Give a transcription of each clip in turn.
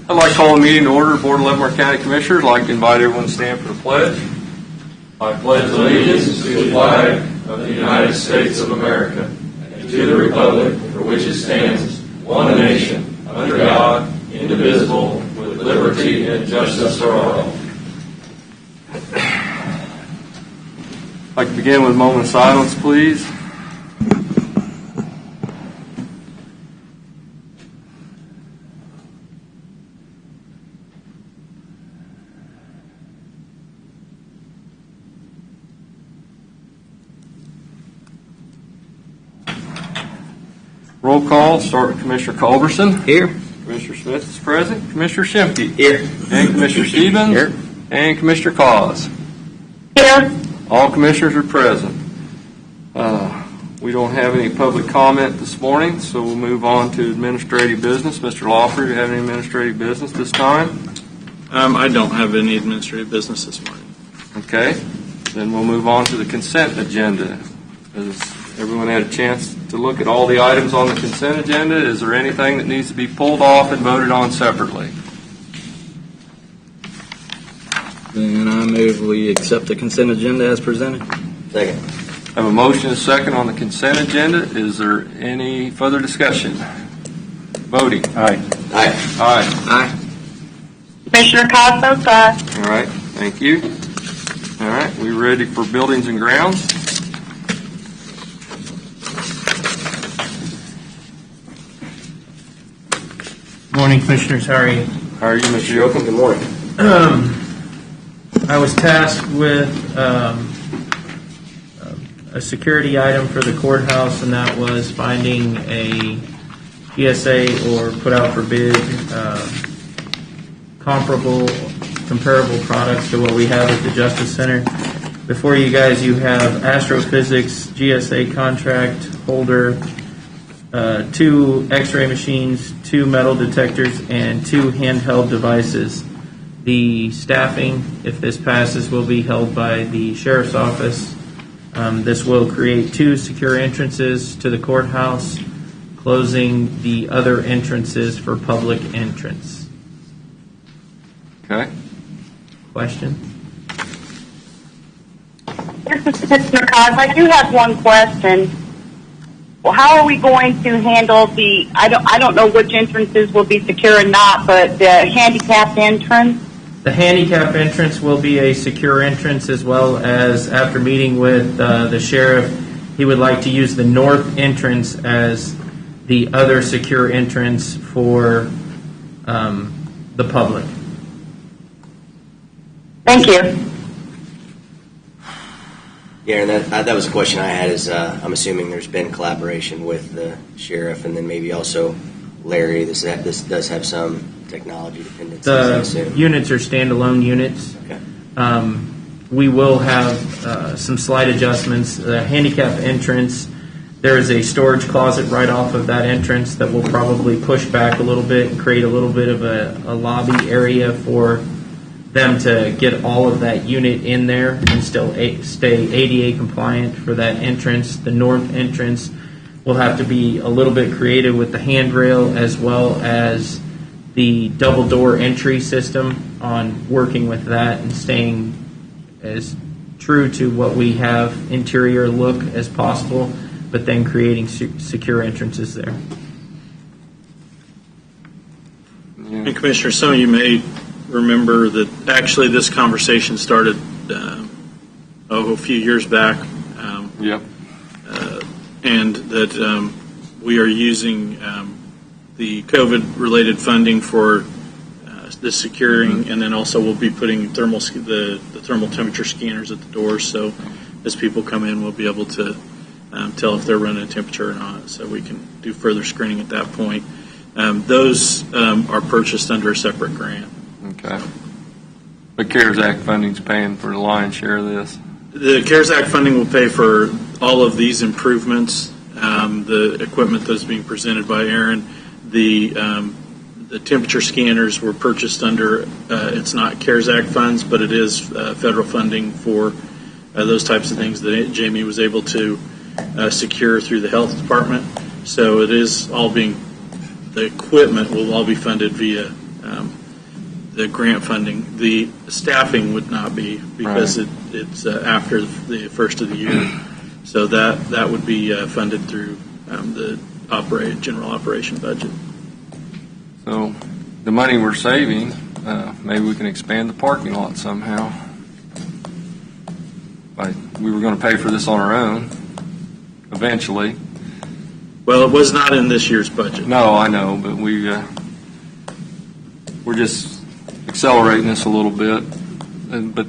I'd like to call the meeting to order. Board of Leavenworth County Commissioners. I'd like to invite everyone to stand for the pledge. I pledge allegiance to the flag of the United States of America and to the republic for which it stands, one nation, under God, indivisible, with liberty and justice for all. I'd like to begin with a moment of silence, please. Roll call. Start with Commissioner Culberson. Here. Commissioner Smith is present. Commissioner Shimke. Here. And Commissioner Stevens. Here. And Commissioner Cause. Here. All commissioners are present. We don't have any public comment this morning, so we'll move on to administrative business. Mr. Lawford, do you have any administrative business this time? I don't have any administrative business this morning. Okay. Then we'll move on to the consent agenda. Has everyone had a chance to look at all the items on the consent agenda? Is there anything that needs to be pulled off and voted on separately? Then I move we accept the consent agenda as presented. Second. I have a motion and a second on the consent agenda. Is there any further discussion? Voting. Aye. Aye. Aye. Aye. Commissioner Cosmos, aye. All right. Thank you. All right. We ready for buildings and grounds? Morning, Commissioners. How are you? How are you, Mr. Yoakum? Good morning. I was tasked with a security item for the courthouse, and that was finding a GSA or put out for bid comparable products to what we have at the Justice Center. Before you guys, you have Astrophysics GSA contract holder, 2 X-ray machines, 2 metal detectors, and 2 handheld devices. The staffing, if this passes, will be held by the Sheriff's Office. This will create 2 secure entrances to the courthouse, closing the other entrances for public entrance. Okay. Question? This is Commissioner Cos. I do have one question. Well, how are we going to handle the, I don't know which entrances will be secure and not, but the handicapped entrance? The handicap entrance will be a secure entrance, as well as, after meeting with the sheriff, he would like to use the north entrance as the other secure entrance for the public. Thank you. Yeah, and that was a question I had. Is I'm assuming there's been collaboration with the sheriff, and then maybe also Larry. This does have some technology dependencies. I assume. The units are standalone units. Okay. We will have some slight adjustments. The handicap entrance, there is a storage closet right off of that entrance that will probably push back a little bit and create a little bit of a lobby area for them to get all of that unit in there and still stay ADA compliant for that entrance. The north entrance will have to be a little bit creative with the handrail, as well as the double door entry system, on working with that and staying as true to what we have interior look as possible, but then creating secure entrances there. And Commissioner, some of you may remember that actually this conversation started a few years back. Yep. And that we are using the COVID-related funding for the securing, and then also we'll be putting the thermal temperature scanners at the doors, so as people come in, we'll be able to tell if they're running a temperature or not, so we can do further screening at that point. Those are purchased under a separate grant. Okay. The CARES Act funding's paying for the lion's share of this. The CARES Act funding will pay for all of these improvements, the equipment that's being presented by Aaron. The temperature scanners were purchased under, it's not CARES Act funds, but it is federal funding for those types of things that Jamie was able to secure through the health department. So it is all being, the equipment will all be funded via the grant funding. The staffing would not be, because it's after the first of the year. So that would be funded through the general operation budget. So the money we're saving, maybe we can expand the parking lot somehow. We were going to pay for this on our own eventually. Well, it was not in this year's budget. No, I know, but we're just accelerating this a little bit. But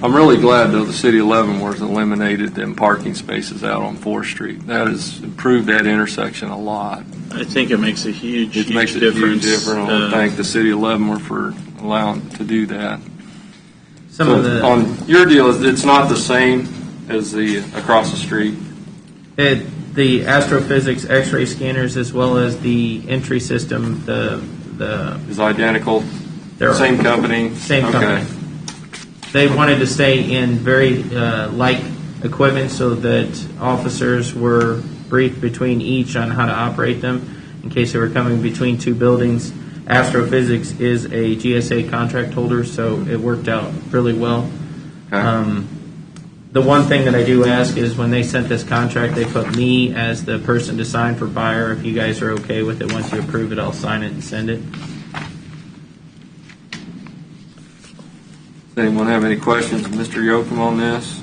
I'm really glad, though, the city of Leavenworth eliminated them parking spaces out on 4th Street. That has improved that intersection a lot. I think it makes a huge It makes a difference. huge difference. I want to thank the city of Leavenworth for allowing to do that. On your deal, it's not the same as the across the street. The astrophysics X-ray scanners, as well as the entry system, Is identical. They're Same company. Same Okay. company. They wanted to stay in very like equipment so that officers were briefed between each on how to operate them in case they were coming between two buildings. Astrophysics is a GSA contract holder, so it worked out really well. Okay. The one thing that I do ask is when they sent this contract, they put me as the person to sign for buyer. If you guys are okay with it, once you approve it, I'll sign it and send it. Does anyone have any questions of Mr. Yoakum on this?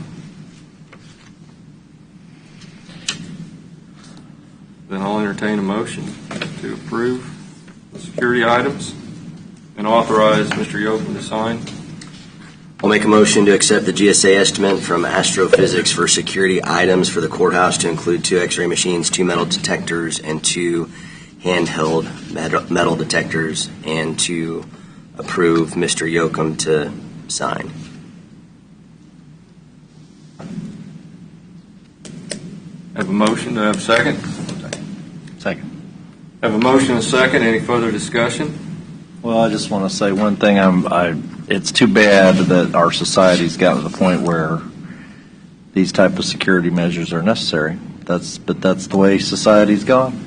Then I'll entertain a motion to approve the security items and authorize Mr. Yoakum to sign. I'll make a motion to accept the GSA estimate from Astrophysics for security items for the courthouse to include 2 X-ray machines, 2 metal detectors, and 2 handheld metal detectors, and to approve Mr. Yoakum to sign. Have a motion. Do I have a second? Second. Have a motion and a second. Any further discussion? Well, I just want to say one thing. It's too bad that our society's gotten to the point where these type of security measures are necessary. But that's the way society's gone,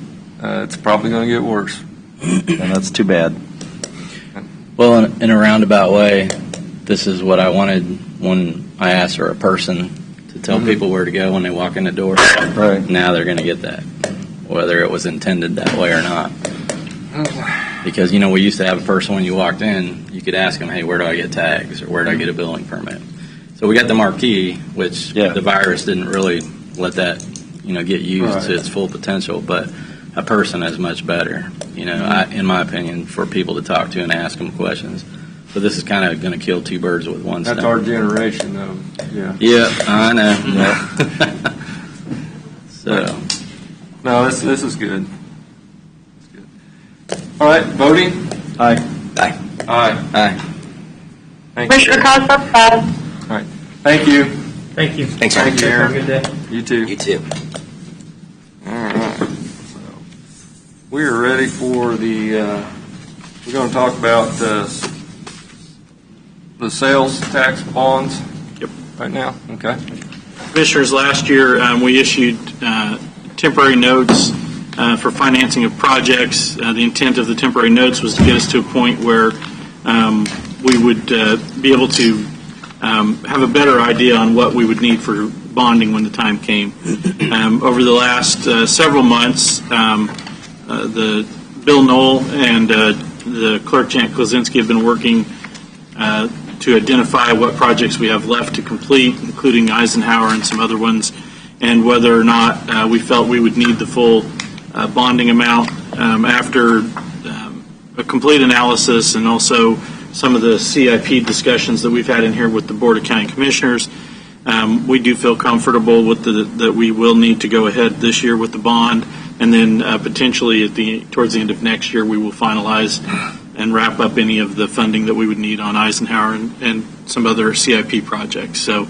It's probably going to get worse. and that's too bad. Well, in a roundabout way, this is what I wanted when I asked for a person to tell people where to go when they walk in the door. Right. Now they're going to get that, whether it was intended that way or not. Because, we used to have a person when you walked in, you could ask them, hey, where do I get tags or where do I get a building permit? So we got the marquee, which the virus didn't really let that, get used to its full potential. But a person is much better, in my opinion, for people to talk to and ask them questions. But this is kind of going to kill 2 birds with one stone. That's our generation, though. Yeah. Yeah, I know. So. No, this is good. All right, voting? Aye. Aye. Aye. Aye. Thank you. Commissioner Cosgrove, aye. All right. Thank you. Thank you. Thanks, Thank you, Have Aaron. a good day. You too. You too. All right. So we are ready for we're going to talk about the sales tax bonds. Yep. Right now? Okay. Commissioners, last year we issued temporary notes for financing of projects. The intent of the temporary notes was to get us to a point where we would be able to have a better idea on what we would need for bonding when the time came. Over the last several months, the Bill Knoll and the clerk, Janet Klaczynski, have been working to identify what projects we have left to complete, including Eisenhower and some other ones, and whether or not we felt we would need the full bonding amount. After a complete analysis and also some of the CIP discussions that we've had in here with the Board of County Commissioners, we do feel comfortable with that we will need to go ahead this year with the bond, and then potentially towards the end of next year we will finalize and wrap up any of the funding that we would need on Eisenhower and some other CIP projects. So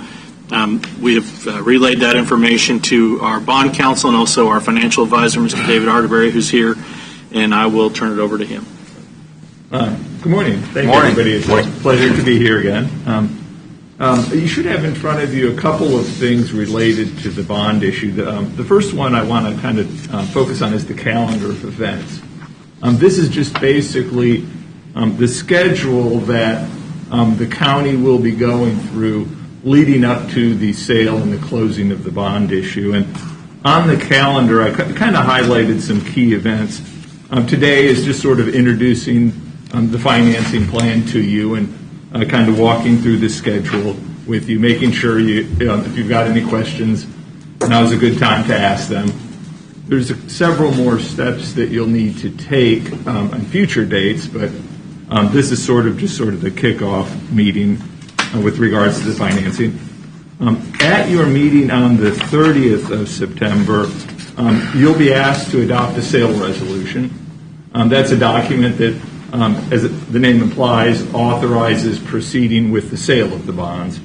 we have relayed that information to our bond counsel and also our financial advisor, Mr. David Arterberry, who's here, and I will turn it over to him. Good morning. Thank you, Morning. everybody. It's a pleasure to be here again. You should have in front of you a couple of things related to the bond issue. The first one I want to kind of focus on is the calendar of events. This is just basically the schedule that the county will be going through leading up to the sale and the closing of the bond issue. And on the calendar, I kind of highlighted some key events. Today is just sort of introducing the financing plan to you and kind of walking through the schedule with you, making sure if you've got any questions, now's a good time to ask them. There's several more steps that you'll need to take on future dates, but this is sort of the kickoff meeting with regards to the financing. At your meeting on the 30th of September, you'll be asked to adopt a sale resolution. That's a document that, as the name implies, authorizes proceeding with the sale of the bonds.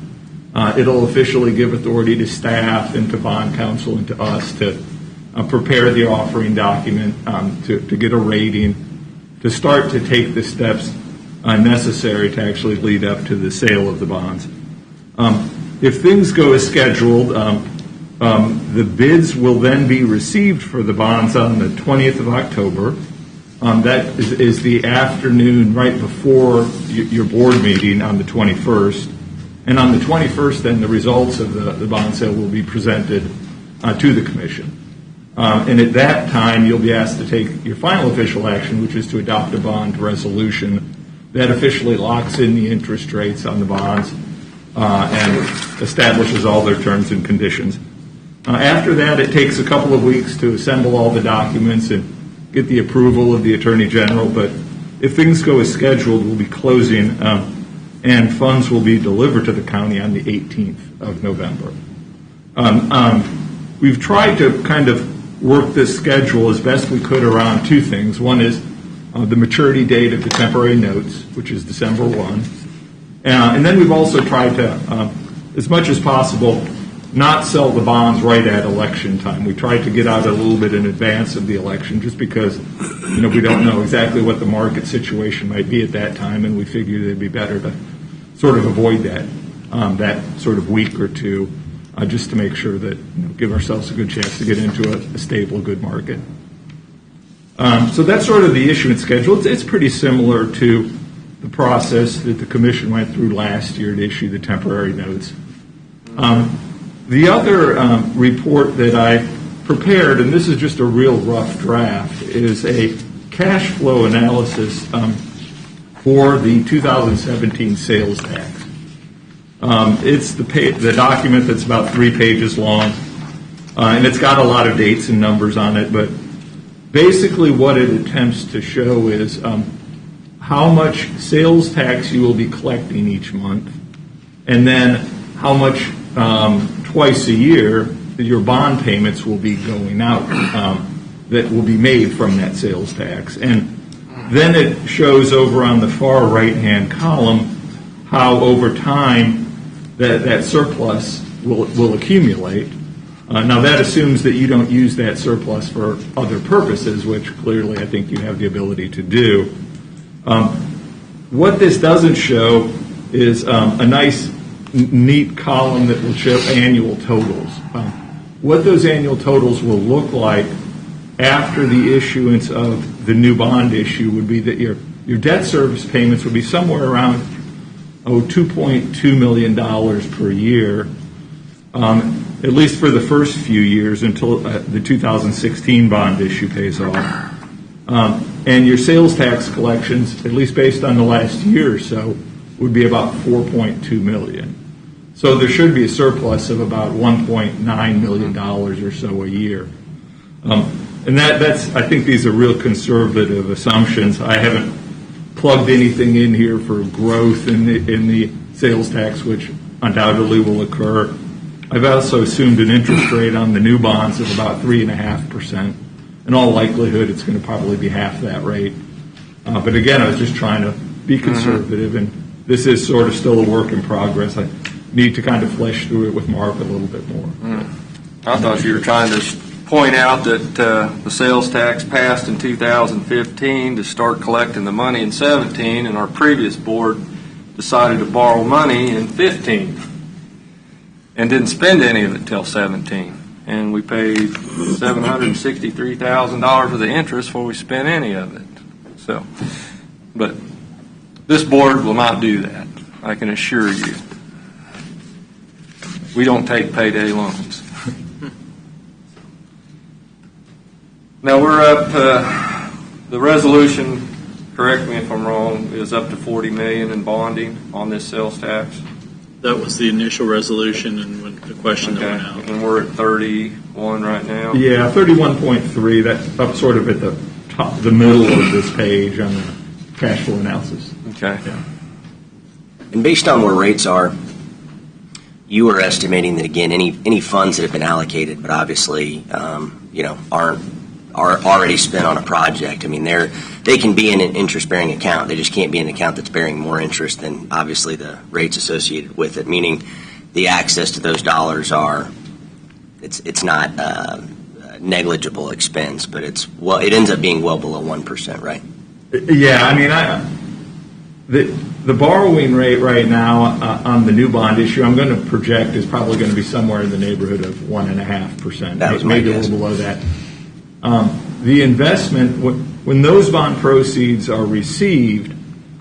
It'll officially give authority to staff and to bond counsel and to us to prepare the offering document, to get a rating, to start to take the steps necessary to actually lead up to the sale of the bonds. If things go as scheduled, the bids will then be received for the bonds on the 20th of October. That is the afternoon right before your board meeting on the 21st. And on the 21st, then, the results of the bond sale will be presented to the commission. And at that time, you'll be asked to take your final official action, which is to adopt a bond resolution that officially locks in the interest rates on the bonds and establishes all their terms and conditions. After that, it takes a couple of weeks to assemble all the documents and get the approval of the Attorney General. But if things go as scheduled, we'll be closing and funds will be delivered to the county on the 18th of November. We've tried to kind of work this schedule as best we could around two things. One is the maturity date of the temporary notes, which is December 1. And then we've also tried to, as much as possible, not sell the bonds right at election time. We tried to get out a little bit in advance of the election just because, we don't know exactly what the market situation might be at that time, and we figured it'd be better to sort of avoid that sort of week or two, just to make sure that, give ourselves a good chance to get into a stable, good market. So that's sort of the issuance schedule. It's pretty similar to the process that the commission went through last year to issue the temporary notes. The other report that I prepared, and this is just a real rough draft, is a cash flow analysis for the 2017 sales tax. It's the document that's about 3 pages long, and it's got a lot of dates and numbers on it, but basically what it attempts to show is how much sales tax you will be collecting each month, and then how much twice a year your bond payments will be going out that will be made from that sales tax. And then it shows over on the far right-hand column how over time that surplus will accumulate. Now that assumes that you don't use that surplus for other purposes, which clearly I think you have the ability to do. What this doesn't show is a nice, neat column that will show annual totals. What those annual totals will look like after the issuance of the new bond issue would be that your debt service payments would be somewhere around $2.2 million per year, at least for the first few years until the 2016 bond issue pays off. And your sales tax collections, at least based on the last year or so, would be about $4.2 million. So there should be a surplus of about $1.9 million or so a year. And that's, I think these are real conservative assumptions. I haven't plugged anything in here for growth in the sales tax, which undoubtedly will occur. I've also assumed an interest rate on the new bonds of about 3.5%. In all likelihood, it's going to probably be half that rate. But again, I was just trying to be conservative, and this is sort of still a work in progress. I need to kind of flesh through it with Mark a little bit more. I thought you were trying to point out that the sales tax passed in 2015 to start collecting the money in 17, and our previous board decided to borrow money in 15 and didn't spend any of it till 17. And we paid $763,000 of the interest before we spent any of it. So, but This board will not do that, I can assure you. We don't take payday loans. Now we're up, the resolution, correct me if I'm wrong, is up to $40 million in bonding on this sales tax. That was the initial resolution and when the question that went out. And we're at 31 right now. Yeah, 31.3, that's up sort of at the top, the middle of this page on the cash flow analysis. Okay. Yeah. And based on where rates are, you were estimating that, again, any funds that have been allocated, but obviously, are already spent on a project. I mean, they can be in an interest-bearing account. They just can't be in an account that's bearing more interest than, obviously, the rates associated with it, meaning the access to those dollars it's not negligible expense, but it ends up being well below 1%, right? Yeah, I mean, the borrowing rate right now on the new bond issue, I'm going to project is probably going to be somewhere in the neighborhood of 1.5%. That was my maybe guess. A little below that. The investment, when those bond proceeds are received,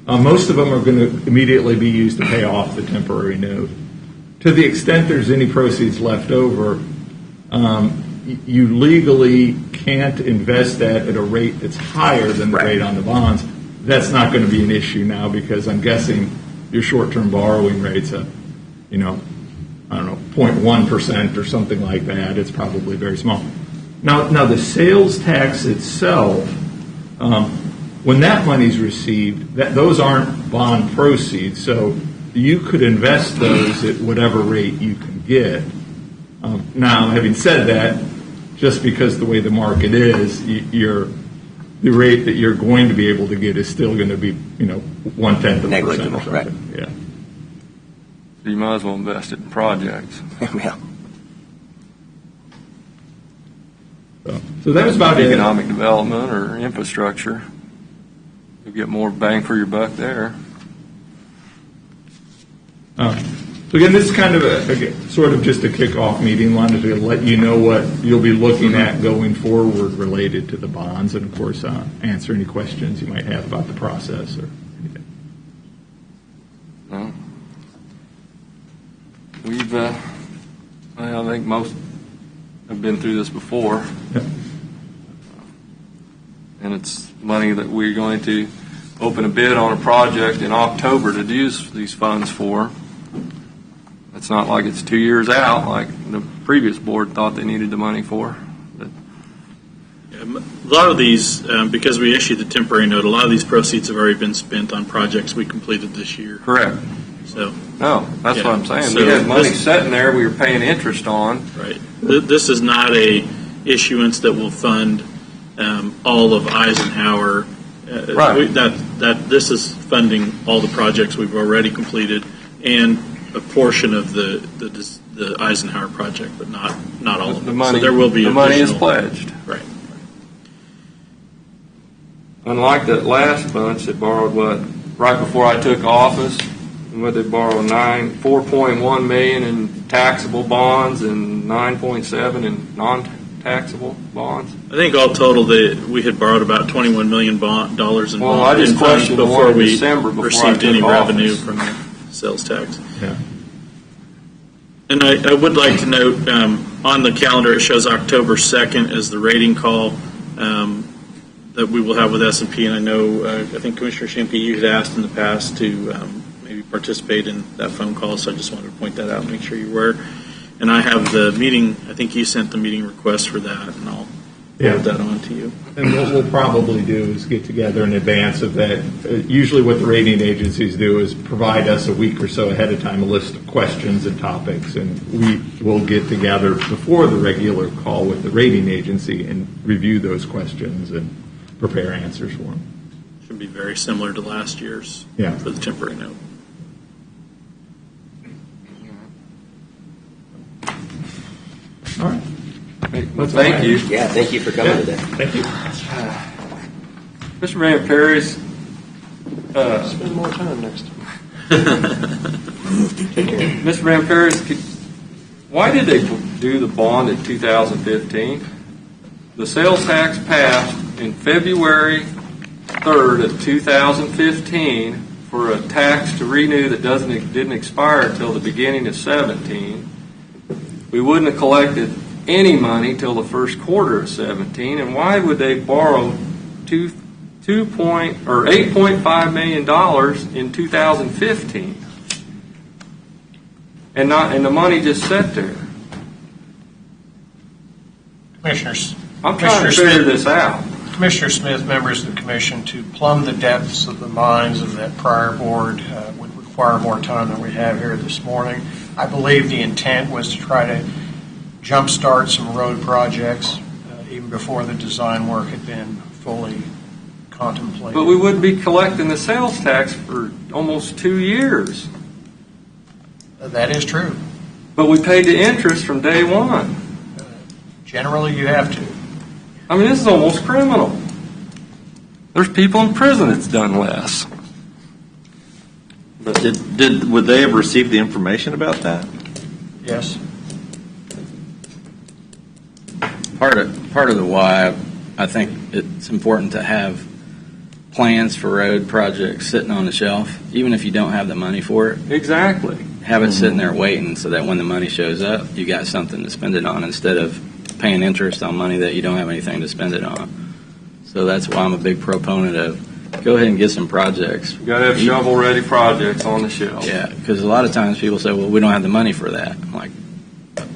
most of them are going to immediately be used to pay off the temporary note. To the extent there's any proceeds left over, you legally can't invest that at a rate that's higher than the rate on the bonds. That's not going to be an issue now because I'm guessing your short-term borrowing rate's I don't know, 0.1% or something like that. It's probably very small. Now the sales tax itself, when that money's received, those aren't bond proceeds, so you could invest those at whatever rate you can get. Now, having said that, just because the way the market is, the rate that you're going to be able to get is still going to be, 1/10 of a percent or something. Right. Yeah. So you might as well invest it in projects. Yeah. So that was about it. Economic development or infrastructure. You get more bang for your buck there. So again, this is kind of sort of just a kickoff meeting. Wanted to let you know what you'll be looking at going forward related to the bonds, and of course, answer any questions you might have about the process or anything. No. We've, I think most have been through this before. Yep. And it's money that we're going to open a bid on a project in October to use these funds for. It's not like it's 2 years out like the previous board thought they needed the money for. But A lot of these, because we issued the temporary note, a lot of these proceeds have already been spent on projects we completed this year. correct. So, No, that's Yeah. what I'm saying. So We had money this- sitting there we were paying interest on. right. This is not a issuance that will fund all of Eisenhower. Right. This is funding all the projects we've already completed and a portion of the Eisenhower project, but not all of The it. money, So there will be the money is additional- pledged. Right. Unlike that last bunch that borrowed right before I took office, and they borrowed 4.1 million in taxable bonds and 9.7 in non-taxable bonds. I think all total we had borrowed about $21 million in Well, I just in funds questioned the before one in we December before I received took any revenue office. from the sales tax. Yeah. And I would like to note, on the calendar, it shows October 2nd as the rating call that we will have with S&P. And I know, I think Commissioner Shimke, you had asked in the past to maybe participate in that phone call, so I just wanted to point that out and make sure you were. And I have the meeting, I think you sent the meeting request for that, and I'll forward that on to you. And what we'll probably do is get together in advance of that. Usually what the rating agencies do is provide us a week or so ahead of time a list of questions and topics, and we will get together before the regular call with the rating agency and review those questions and prepare answers for them. Should be very similar to last year's Yeah. for the temporary note. All right. Well, thank you. Yeah, thank you for coming today. Thank you. Mr. Van Perry's, Spend more time next time. Mr. Van Perry's, why did they do the bond in 2015? The sales tax passed in February 3rd of 2015 for a tax to renew that didn't expire until the beginning of 17. We wouldn't have collected any money till the first quarter of 17, and why would they borrow $8.5 million in 2015 and the money just sat there? Commissioners. I'm trying to figure this out. Commissioner Smith, members of the commission, to plumb the depths of the minds of that prior board would require more time than we have here this morning. I believe the intent was to try to jumpstart some road projects even before the design work had been fully contemplated. But we wouldn't be collecting the sales tax for almost 2 years. That is true. But we paid the interest from day one. Generally, you have to. I mean, this is almost criminal. There's people in prison that's done less. Would they have received the information about that? Yes. Part of the why I think it's important to have plans for road projects sitting on the shelf, even if you don't have the money for it. Exactly. Have it sitting there waiting so that when the money shows up, you got something to spend it on instead of paying interest on money that you don't have anything to spend it on. So that's why I'm a big proponent of go ahead and get some projects. You got to have shovel-ready projects on the shelf. Yeah, because a lot of times people say, well, we don't have the money for that. I'm like,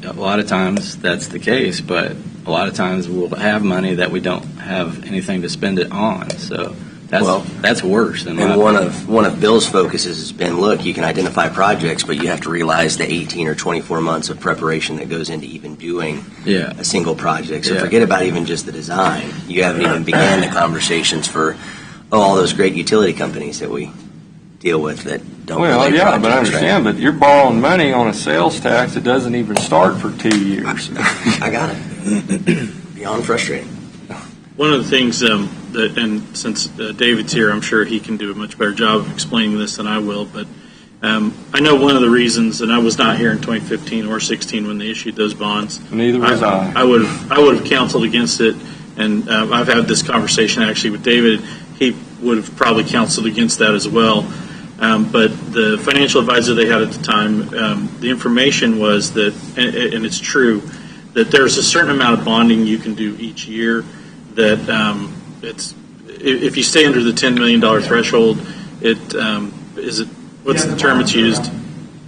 a lot of times that's the case, but a lot of times we'll have money that we don't have anything to spend it on. So that's worse than And one of Bill's focuses has been, look, you can identify projects, but you have to realize the 18 or 24 months of preparation that goes into even doing a single project. So forget about even just the design. You haven't even began the conversations for all those great utility companies that we deal with that don't. Well, relate yeah, but I projects, understand. But you're borrowing money on a sales tax that doesn't even start for 2 years. I got it. Beyond frustrating. One of the things and since David's here, I'm sure he can do a much better job of explaining this than I will, but I know one of the reasons, and I was not here in 2015 or 16 when they issued those bonds. Neither was I. I would have counseled against it, and I've had this conversation actually with David. He would have probably counseled against that as well. But the financial advisor they had at the time, the information was that, and it's true, that there's a certain amount of bonding you can do each year. That if you stay under the $10 million threshold, what's the term it's used?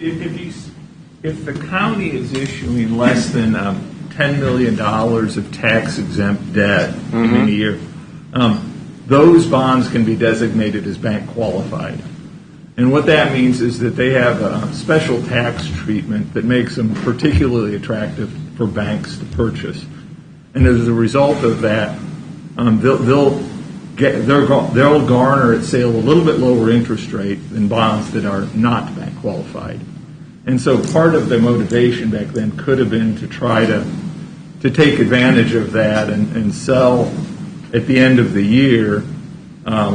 If the county is issuing less than $10 million of tax-exempt debt in a year, those bonds can be designated as bank qualified. And what that means is that they have a special tax treatment that makes them particularly attractive for banks to purchase. And as a result of that, they'll garner at sale a little bit lower interest rate than bonds that are not bank qualified. And so part of the motivation back then could have been to try to take advantage of that and sell at the end of the year,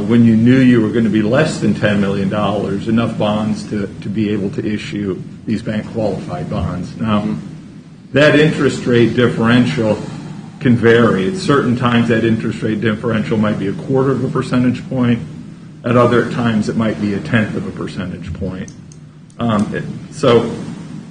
when you knew you were going to be less than $10 million, enough bonds to be able to issue these bank qualified bonds. Now, that interest rate differential can vary. At certain times, that interest rate differential might be 1/4 of a percentage point. At other times, it might be 1/10 of a percentage point.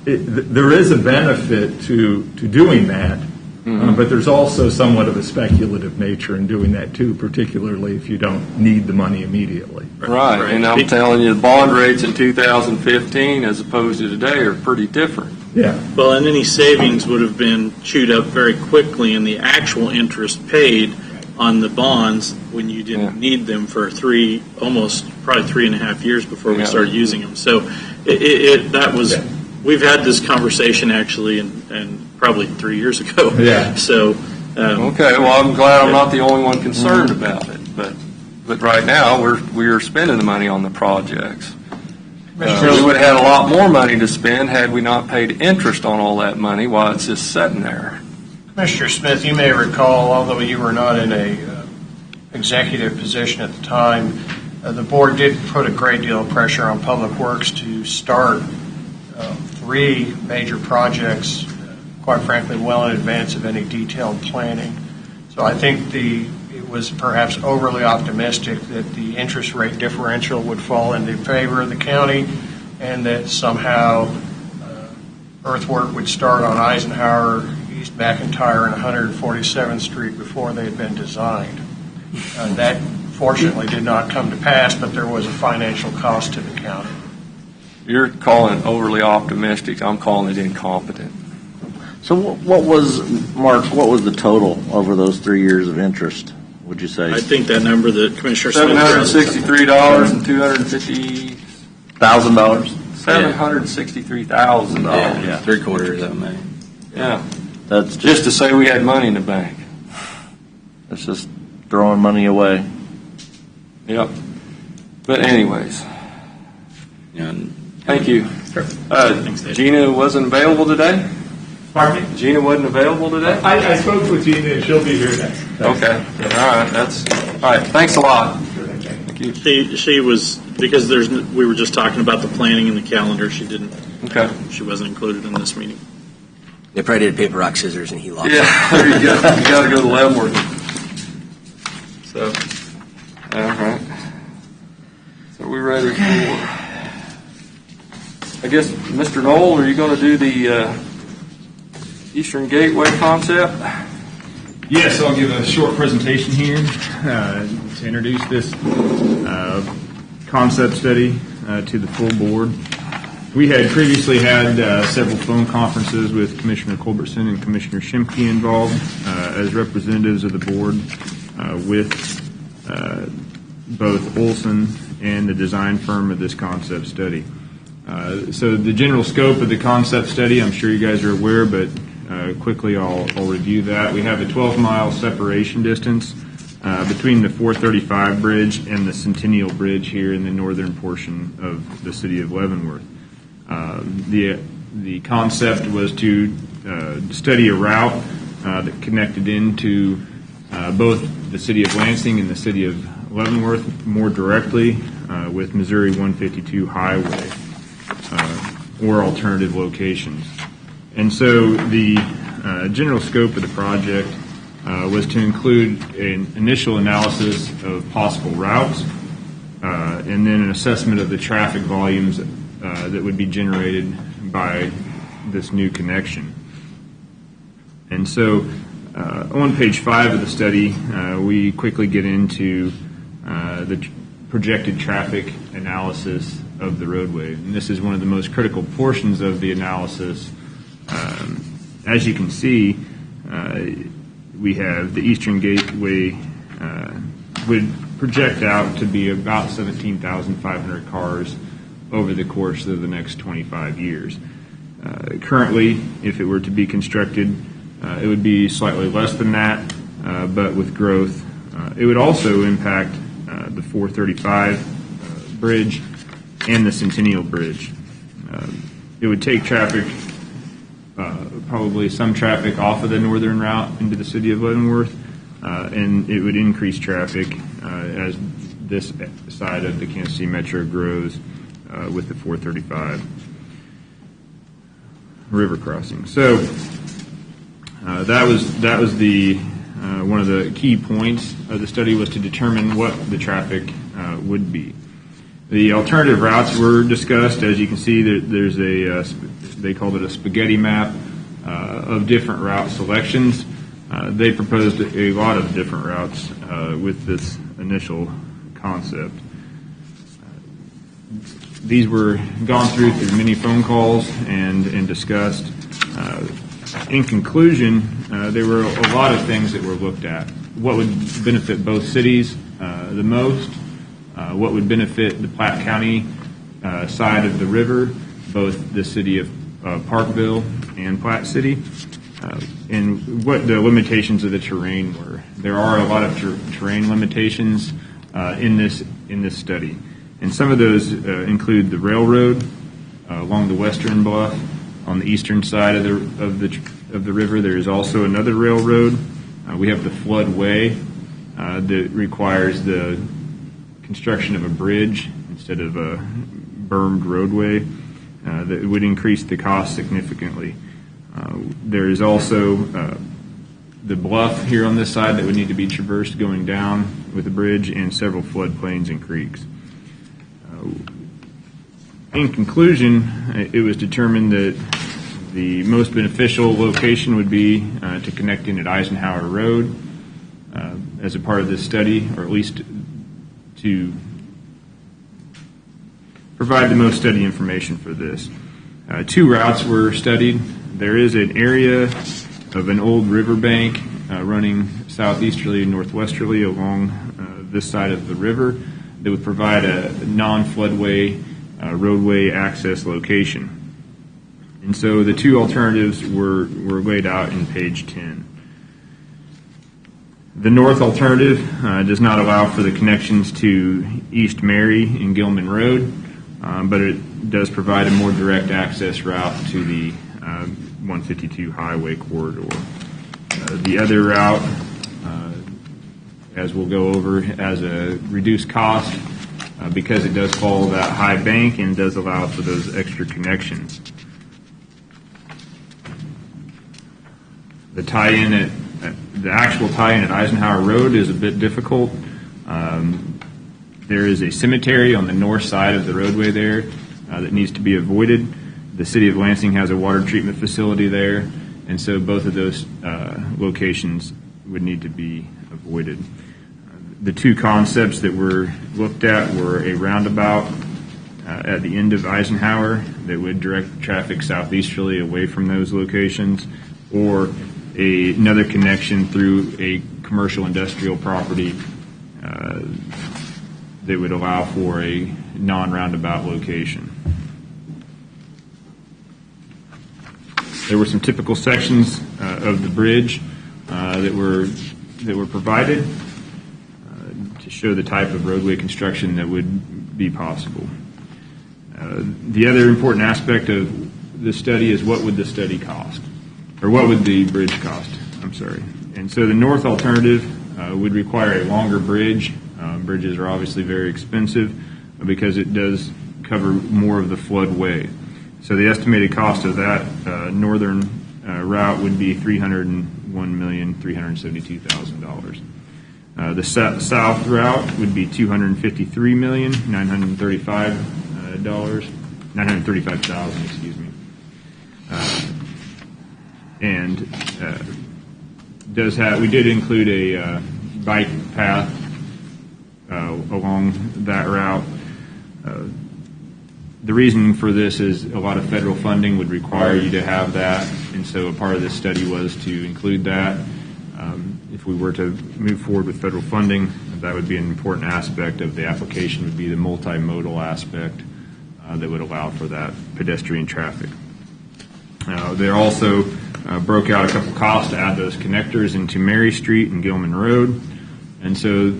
There is a benefit to doing that, but there's also somewhat of a speculative nature in doing that too, particularly if you don't need the money immediately. Right, and I'm telling you, the bond rates in 2015 as opposed to today are pretty different. Yeah. Well, and any savings would have been chewed up very quickly in the actual interest paid on the bonds when you didn't need them for probably 3.5 years before we started using them. So we've had this conversation actually and probably 3 years ago. Yeah. So. Okay, well, I'm glad I'm not the only one concerned about it, but right now we are spending the money on the projects. We would have had a lot more money to spend had we not paid interest on all that money while it's just sitting there. Mr. Smith, you may recall, although you were not in a executive position at the time, the board did put a great deal of pressure on Public Works to start 3 major projects, quite frankly, well in advance of any detailed planning. So I think it it was perhaps overly optimistic that the interest rate differential would fall into favor of the county, and that somehow earthwork would start on Eisenhower, East McIntyre, and 147th Street before they had been designed. That fortunately did not come to pass, but there was a financial cost to the county. You're calling it overly optimistic. I'm calling it incompetent. So what was, Mark, what was the total over those 3 years of interest, would you say? I think that number that Commissioner Smith $763 and $250. $1,000? $763,000. Yeah, 3/4 of that. Yeah, That's just to say we had money in the bank. that's just throwing money away. Yep. But anyways, And thank you. Thanks, Dave. Gina wasn't available today? Pardon me? Gina wasn't available today? I spoke with Gina, and she'll be here next. Okay. All right. All right. Thanks a lot. Thank you. She was, because we were just talking about the planning and the calendar, she wasn't included in this meeting. They probably did paper, rock, scissors, and he lost. Yeah, there you go. You got to go to Leavenworth. So, all right. So we're ready for, I guess, Mr. Knoll, are you going to do the Eastern Gateway concept? Yes, I'll give a short presentation here to introduce this concept study to the full board. We had previously had several phone conferences with Commissioner Culbertson and Commissioner Shimke involved as representatives of the board with both Olson and the design firm of this concept study. So the general scope of the concept study, I'm sure you guys are aware, but quickly I'll review that. We have a 12-mile separation distance between the 435 bridge and the Centennial Bridge here in the northern portion of the city of Leavenworth. The concept was to study a route that connected into both the city of Lansing and the city of Leavenworth more directly with Missouri 152 highway or alternative locations. And so the general scope of the project was to include an initial analysis of possible routes and then an assessment of the traffic volumes that would be generated by this new connection. And so on page 5 of the study, we quickly get into the projected traffic analysis of the roadway. And this is one of the most critical portions of the analysis. As you can see, we have the Eastern Gateway would project out to be about 17,500 cars over the course of the next 25 years. Currently, if it were to be constructed, it would be slightly less than that, but with growth. It would also impact the 435 bridge and the Centennial Bridge. It would take traffic, probably some traffic off of the northern route into the city of Leavenworth, and it would increase traffic as this side of the Kansas City Metro grows with the 435 river crossing. So that was the one of the key points of the study was to determine what the traffic would be. The alternative routes were discussed. As you can see, there's they called it a spaghetti map of different route selections. They proposed a lot of different routes with this initial concept. These were gone through many phone calls and discussed. In conclusion, there were a lot of things that were looked at. What would benefit both cities the most? What would benefit the Platte County side of the river, both the city of Parkville and Platte City, and what the limitations of the terrain were. There are a lot of terrain limitations in this study, and some of those include the railroad along the western bluff. On the eastern side of the river, there is also another railroad. We have the floodway that requires the construction of a bridge instead of a bermed roadway that would increase the cost significantly. There is also the bluff here on this side that would need to be traversed going down with the bridge, and several floodplains and creeks. In conclusion, it was determined that the most beneficial location would be to connect in at Eisenhower Road as a part of this study, or at least to provide the most study information for this. Two routes were studied. There is an area of an old riverbank running southeasterly and northwesterly along this side of the river that would provide a non-floodway roadway access location. And so the two alternatives were laid out in page 10. The north alternative does not allow for the connections to East Mary and Gilman Road, but it does provide a more direct access route to the 152 highway corridor. The other route, as we'll go over, has a reduced cost because it does follow that high bank and does allow for those extra connections. The tie-in the actual tie-in at Eisenhower Road is a bit difficult. There is a cemetery on the north side of the roadway there that needs to be avoided. The city of Lansing has a water treatment facility there, and so both of those locations would need to be avoided. The two concepts that were looked at were a roundabout at the end of Eisenhower that would direct traffic southeasterly away from those locations, or another connection through a commercial industrial property that would allow for a non-roundabout location. There were some typical sections of the bridge that were provided to show the type of roadway construction that would be possible. The other important aspect of this study is what would the study cost, or what would the bridge cost? I'm sorry. And so the north alternative would require a longer bridge. Bridges are obviously very expensive because it does cover more of the floodway. So the estimated cost of that northern route would be $301,372,000. The south route would be $253,935,000, excuse me. And we did include a bike path along that route. The reason for this is a lot of federal funding would require you to have that, and so a part of this study was to include that. If we were to move forward with federal funding, that would be an important aspect of the application, would be the multimodal aspect that would allow for that pedestrian traffic. They also broke out a couple costs to add those connectors into Mary Street and Gilman Road, and so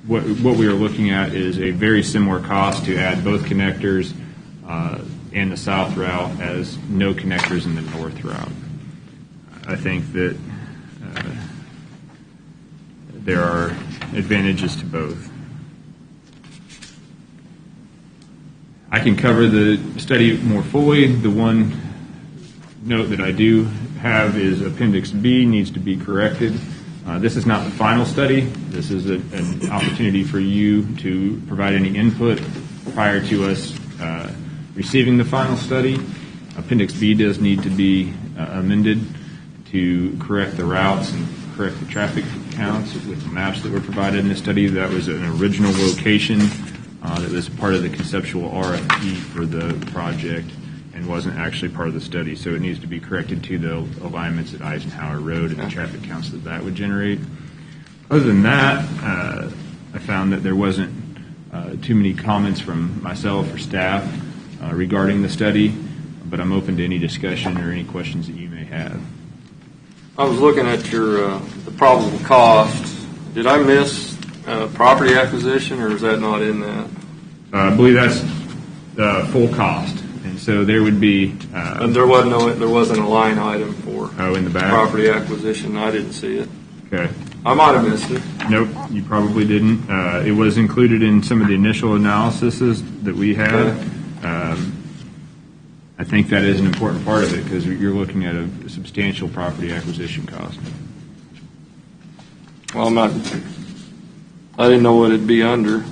what we are looking at is a very similar cost to add both connectors and the south route as no connectors in the north route. I think that there are advantages to both. I can cover the study more fully. The one note that I do have is Appendix B needs to be corrected. This is not the final study. This is an opportunity for you to provide any input prior to us receiving the final study. Appendix B does need to be amended to correct the routes and correct the traffic counts with the maps that were provided in the study. That was an original location that was part of the conceptual RFP for the project and wasn't actually part of the study. So it needs to be corrected to the alignments at Eisenhower Road and the traffic counts that would generate. Other than that, I found that there wasn't too many comments from myself or staff regarding the study, but I'm open to any discussion or any questions that you may have. I was looking at your the probable costs. Did I miss property acquisition, or is that not in that? I believe that's full cost, and so there would be. And there wasn't a line item for in the back property acquisition. I didn't see it. Okay. I might have missed it. Nope, you probably didn't. It was included in some of the initial analyses that we had. Okay. I think that is an important part of it because you're looking at a substantial property acquisition cost. Well, I'm not, I didn't know what it'd be under.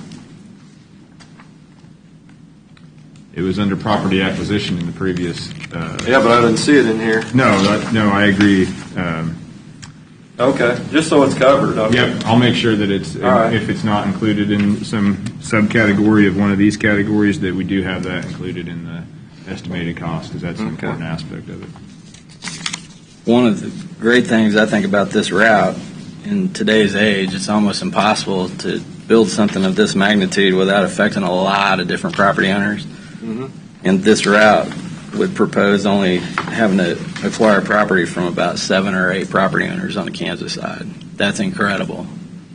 It was under property acquisition in the previous. Yeah, but I didn't see it in here. No, I agree. Okay, just so it's covered. Okay. Yep, I'll make sure that it's, All right. if it's not included in some subcategory of one of these categories, that we do have that included in the estimated cost, because that's an Okay. important aspect of it. One of the great things I think about this route, in today's age, it's almost impossible to build something of this magnitude without affecting a lot of different property owners. And this route would propose only having to acquire property from about 7 or 8 property owners on the Kansas side. That's incredible.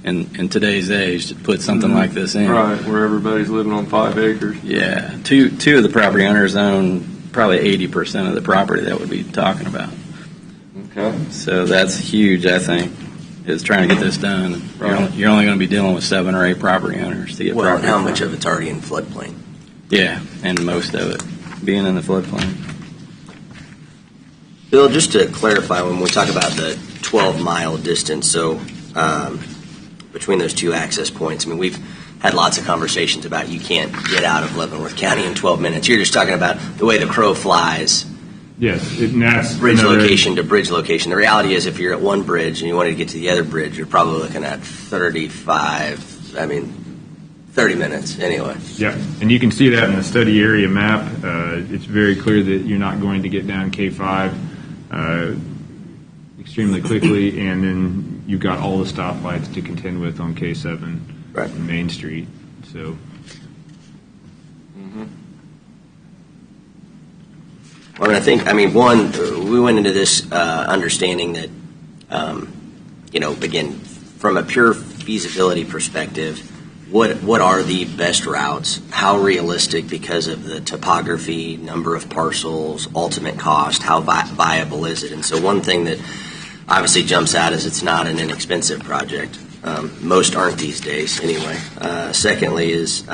In today's age, to put something like this in. Right, where everybody's living on 5 acres. Yeah, two of the property owners own probably 80% of the property that we'd be talking about. Okay. So that's huge, I think, is trying to get this done. Right. You're only going to be dealing with 7 or 8 property owners to get Well, and property. how from. much of it's already in floodplain? Yeah, and most of it being in the floodplain. Bill, just to clarify, when we talk about the 12-mile distance, so between those two access points, I mean, we've had lots of conversations about you can't get out of Leavenworth County in 12 minutes. You're just talking about the way the crow flies, Yes, and that's bridge another- location to bridge location. The reality is if you're at one bridge and you wanted to get to the other bridge, you're probably looking at 30 minutes anyway. Yeah, and you can see that in the study area map. It's very clear that you're not going to get down K5 extremely quickly, and then you've got all the stoplights to contend with on K7 Right. and Main Street. So, Well, I mean, one, we went into this understanding that, again, from a pure feasibility perspective, what are the best routes? How realistic, because of the topography, number of parcels, ultimate cost, how viable is it? And so one thing that obviously jumps out is it's not an inexpensive project. Most aren't these days, anyway. Secondly is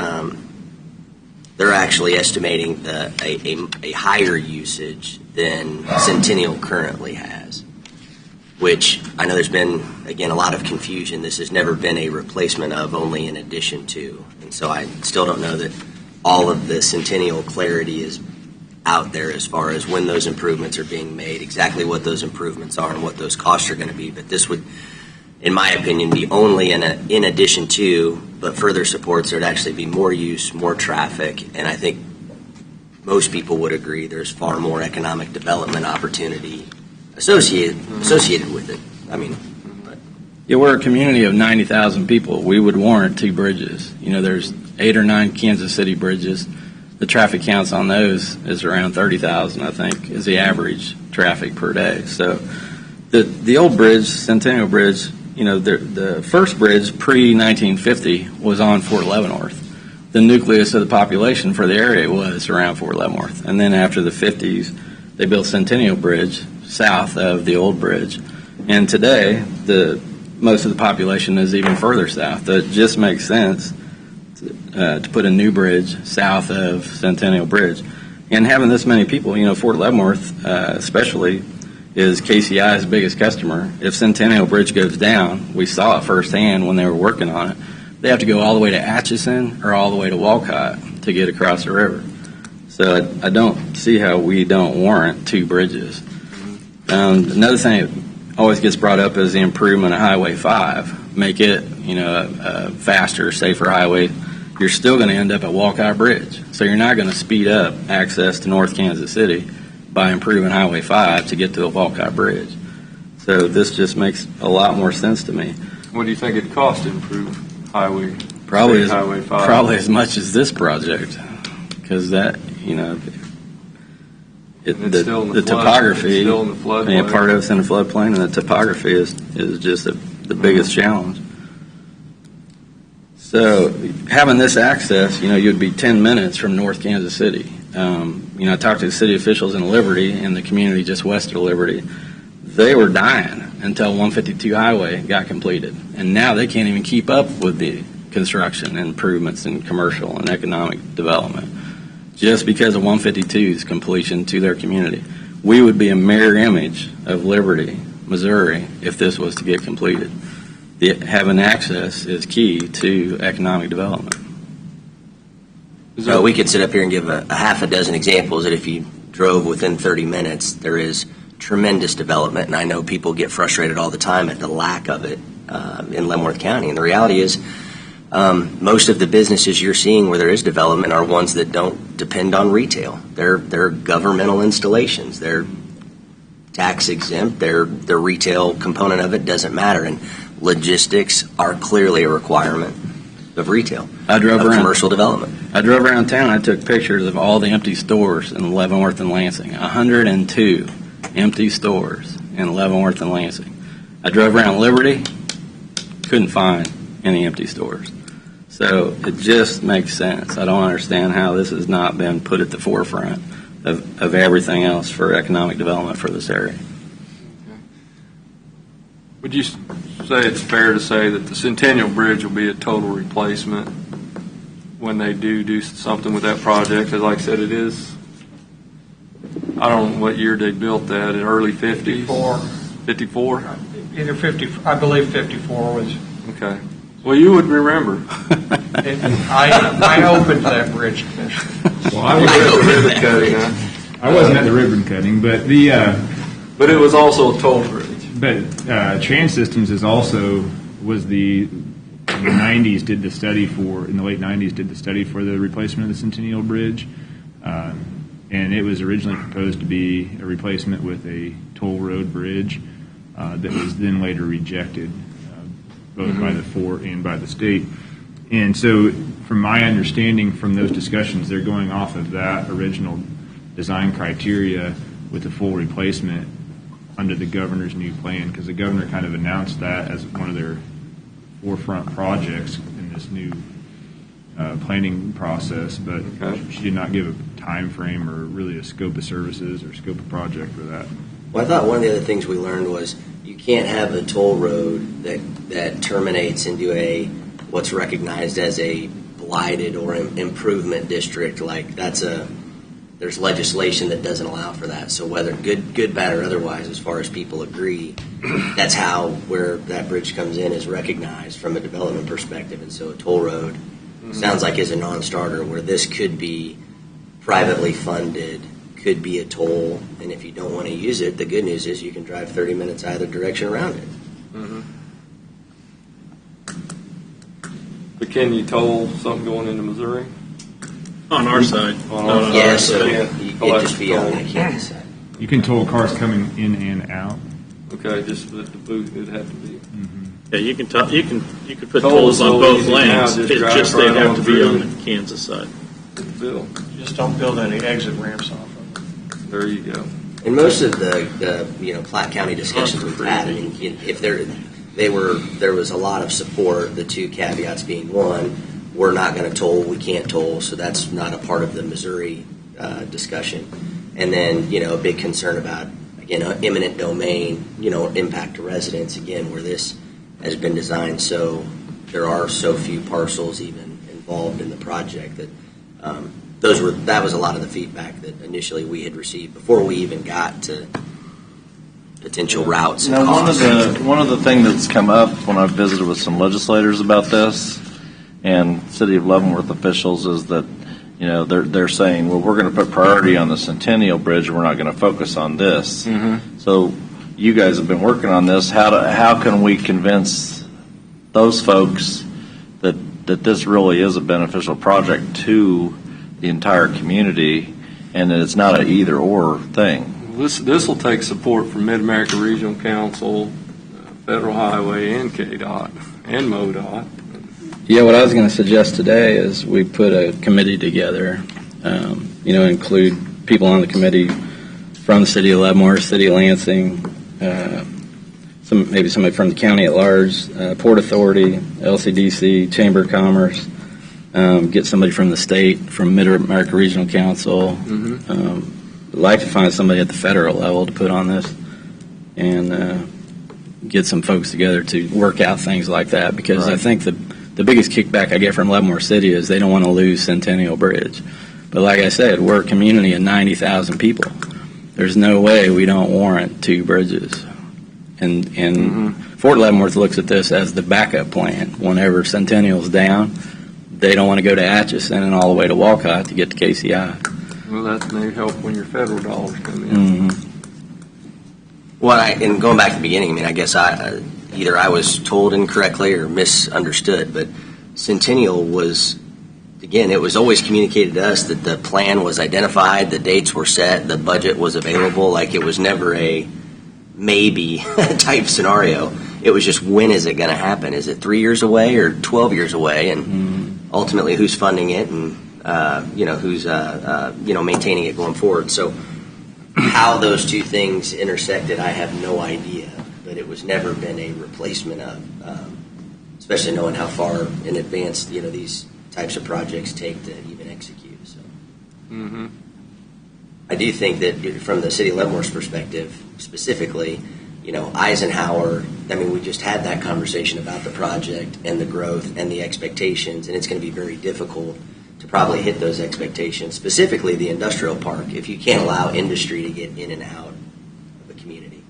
they're actually estimating a higher usage than Centennial currently has, which I know there's been, again, a lot of confusion. This has never been a replacement of, only in addition to. And so I still don't know that all of the Centennial clarity is out there as far as when those improvements are being made, exactly what those improvements are and what those costs are going to be. But this would, in my opinion, be only in addition to, but further supports there'd actually be more use, more traffic, and I think most people would agree there's far more economic development opportunity associated with it. I mean, Yeah, we're a community of 90,000 people. We would warrant 2 bridges. There's 8 or 9 Kansas City bridges. The traffic counts on those is around 30,000, I think, is the average traffic per day. So the old bridge, Centennial Bridge, the first bridge pre-1950 was on Fort Leavenworth. The nucleus of the population for the area was around Fort Leavenworth. And then after the 50s, they built Centennial Bridge south of the old bridge. And today, most of the population is even further south. It just makes sense to put a new bridge south of Centennial Bridge. And having this many people, Fort Leavenworth especially, is KCI's biggest customer. If Centennial Bridge goes down, we saw it firsthand when they were working on it, they have to go all the way to Atchison or all the way to Walcott to get across the river. So I don't see how we don't warrant 2 bridges. Another thing that always gets brought up is the improvement of Highway 5. Make it, a faster, safer highway. You're still going to end up at Walcott Bridge. So you're not going to speed up access to North Kansas City by improving Highway 5 to get to the Walcott Bridge. So this just makes a lot more sense to me. What do you think it'd cost to improve Highway Probably Highway 5? Probably as much as this project, because that, It's still in the flood. topography, It's still in the floodplain. part of it's in the floodplain, and the topography is just the biggest challenge. So having this access, you'd be 10 minutes from North Kansas City. I talked to the city officials in Liberty and the community just west of Liberty. They were dying until 152 Highway got completed, and now they can't even keep up with the construction and improvements in commercial and economic development just because of 152's completion to their community. We would be a mirror image of Liberty, Missouri, if this was to get completed. having access is key to economic development. So we could sit up here and give a half a dozen examples that if you drove within 30 minutes, there is tremendous development, and I know people get frustrated all the time at the lack of it in Leavenworth County. And the reality is, most of the businesses you're seeing where there is development are ones that don't depend on retail. They're governmental installations. They're tax exempt. Their retail component of it doesn't matter, and logistics are clearly a requirement of retail. I drove of around commercial development. I drove around town. I took pictures of all the empty stores in Leavenworth and Lansing. 102 empty stores in Leavenworth and Lansing. I drove around Liberty, couldn't find any empty stores. So it just makes sense. I don't understand how this has not been put at the forefront of everything else for economic development for this area. Would you say it's fair to say that the Centennial Bridge will be a total replacement when they do something with that project? Because like I said, it is, I don't know what year they built that, in early 50s? 54? Either 50, I believe 54 was. Okay. Well, you would remember. I opened that bridge, Commissioner. Well, I was at the ribbon cutting. I wasn't at the ribbon cutting, but but it was also a toll bridge. But Trans Systems is also was in the 90s did the study for in the late 90s did the study for the replacement of the Centennial Bridge, and it was originally proposed to be a replacement with a toll road bridge that was then later rejected, both by the Fort and by the state. And so, from my understanding from those discussions, they're going off of that original design criteria with a full replacement under the governor's new plan, because the governor kind of announced that as one of their forefront projects in this new planning process, but she did not give a time frame or really a scope of services or scope of project for that. Well, I thought one of the other things we learned was you can't have a toll road that terminates into what's recognized as a blighted or improvement district. Like there's legislation that doesn't allow for that. So whether good, bad, or otherwise, as far as people agree, that's how where that bridge comes in is recognized from a development perspective. And so a toll road sounds like is a non-starter, where this could be privately funded, could be a toll, and if you don't want to use it, the good news is you can drive 30 minutes either direction around it. Mm-hmm. But can you toll something going into Missouri? On our side. Yeah, so it'd just be on the Kansas side. You can toll cars coming in and out. Okay, just that the booth would have to be. Yeah, you can put Tolls tolls on so both easy now, lanes. just It's drive just right they'd have on to be through. on the Kansas side. Bill, Just don't build any exit ramps off of it. there you go. In most of the Platte County discussions we've had, I mean, if there was a lot of support. The two caveats being, one, we're not going to toll, we can't toll, so that's not a part of the Missouri discussion. And then a big concern about eminent domain, impact to residents. Again, where this has been designed so there are so few parcels even involved in the project that. That was a lot of the feedback that initially we had received before we even got to potential routes. And costs. One of the things that's come up when I've visited with some legislators about this and City of Leavenworth officials is that they're saying, well, we're going to put priority on the Centennial Bridge, we're not going to focus on this. Mm-hmm. So you guys have been working on this. How can we convince those folks that this really is a beneficial project to the entire community, and that it's not an either-or thing? This will take support from Mid-America Regional Council, Federal Highway, and KDOT, and MoDOT. Yeah, what I was going to suggest today is we put a committee together, include people on the committee from the City of Leavenworth, City of Lansing, maybe somebody from the county at large, Port Authority, LCDC, Chamber of Commerce, get somebody from the state, from Mid-America Regional Council. I'd like to find somebody at the federal level to put on this and get some folks together to work out things like that, because I think the biggest kickback I get from Leavenworth City is they don't want to lose Centennial Bridge. But like I said, we're a community of 90,000 people. There's no way we don't warrant two bridges. And Fort Leavenworth looks at this as the backup plan. Whenever Centennial's down, they don't want to go to Atchison and all the way to Walcott to get to KCI. Well, that may help when your federal dollars come in. Well, and going back to the beginning, I mean, I guess either I was told incorrectly or misunderstood, but Centennial was, again, it was always communicated to us that the plan was identified, the dates were set, the budget was available. Like, it was never a maybe type scenario. It was just, when is it going to happen? Is it 3 years away or 12 years away? And ultimately, who's funding it, and who's maintaining it going forward. So how those two things intersected, I have no idea. But it was never been a replacement of, especially knowing how far in advance these types of projects take to even execute. So I do think that from the city of Leavenworth's perspective, specifically, Eisenhower, I mean, we just had that conversation about the project and the growth and the expectations, and it's going to be very difficult to probably hit those expectations, specifically the industrial park, if you can't allow industry to get in and out of a community.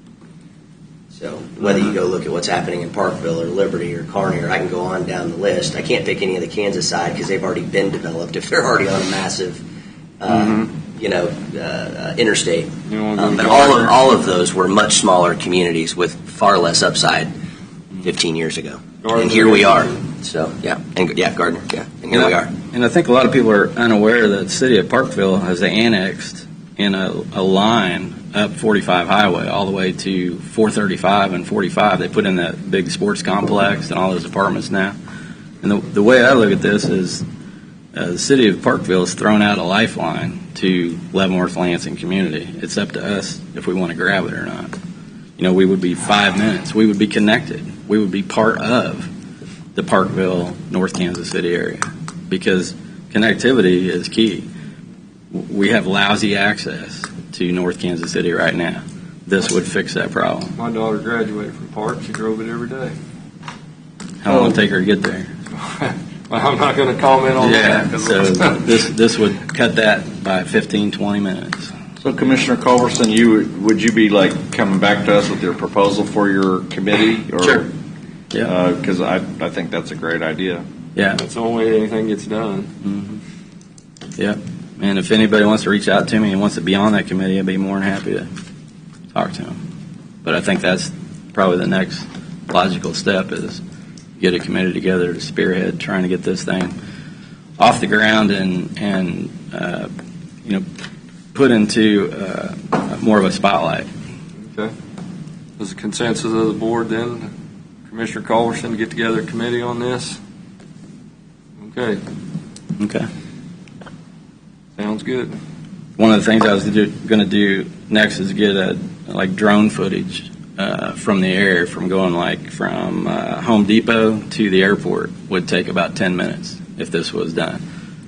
So whether you go look at what's happening in Parkville or Liberty or Kearney, or I can go on down the list. I can't pick any of the Kansas side because they've already been developed if they're already on a massive interstate. But all of those were much smaller communities with far less upside 15 years ago. And here we are. So, Gardner, and here we are. And I think a lot of people are unaware that the city of Parkville has annexed in a line up 45 Highway all the way to 435 and 45. They put in that big sports complex and all those apartments now. And the way I look at this is the city of Parkville has thrown out a lifeline to Leavenworth Lansing community. It's up to us if we want to grab it or not. We would be 5 minutes. We would be connected. We would be part of the Parkville, North Kansas City area, because connectivity is key. We have lousy access to North Kansas City right now. This would fix that problem. My daughter graduated from Park. She drove it every day. How long will it take her to get there? Well, I'm not going to comment on that. Yeah, so this would cut that by 15, 20 minutes. So, Commissioner Culberson, would you be coming back to us with your proposal for your committee? Or, sure. Yeah. Because I think that's a great idea. Yeah. That's the only way anything gets done. Mm-hmm. Yeah. And if anybody wants to reach out to me and wants to be on that committee, I'd be more than happy to talk to them. But I think that's probably the next logical step is get a committee together to spearhead trying to get this thing off the ground and put into more of a spotlight. Okay. There's a consensus of the board then, Commissioner Culberson, to get together a committee on this? Okay. Okay. Sounds good. One of the things I was going to do next is get drone footage from the air, from going from Home Depot to the airport would take about 10 minutes if this was done.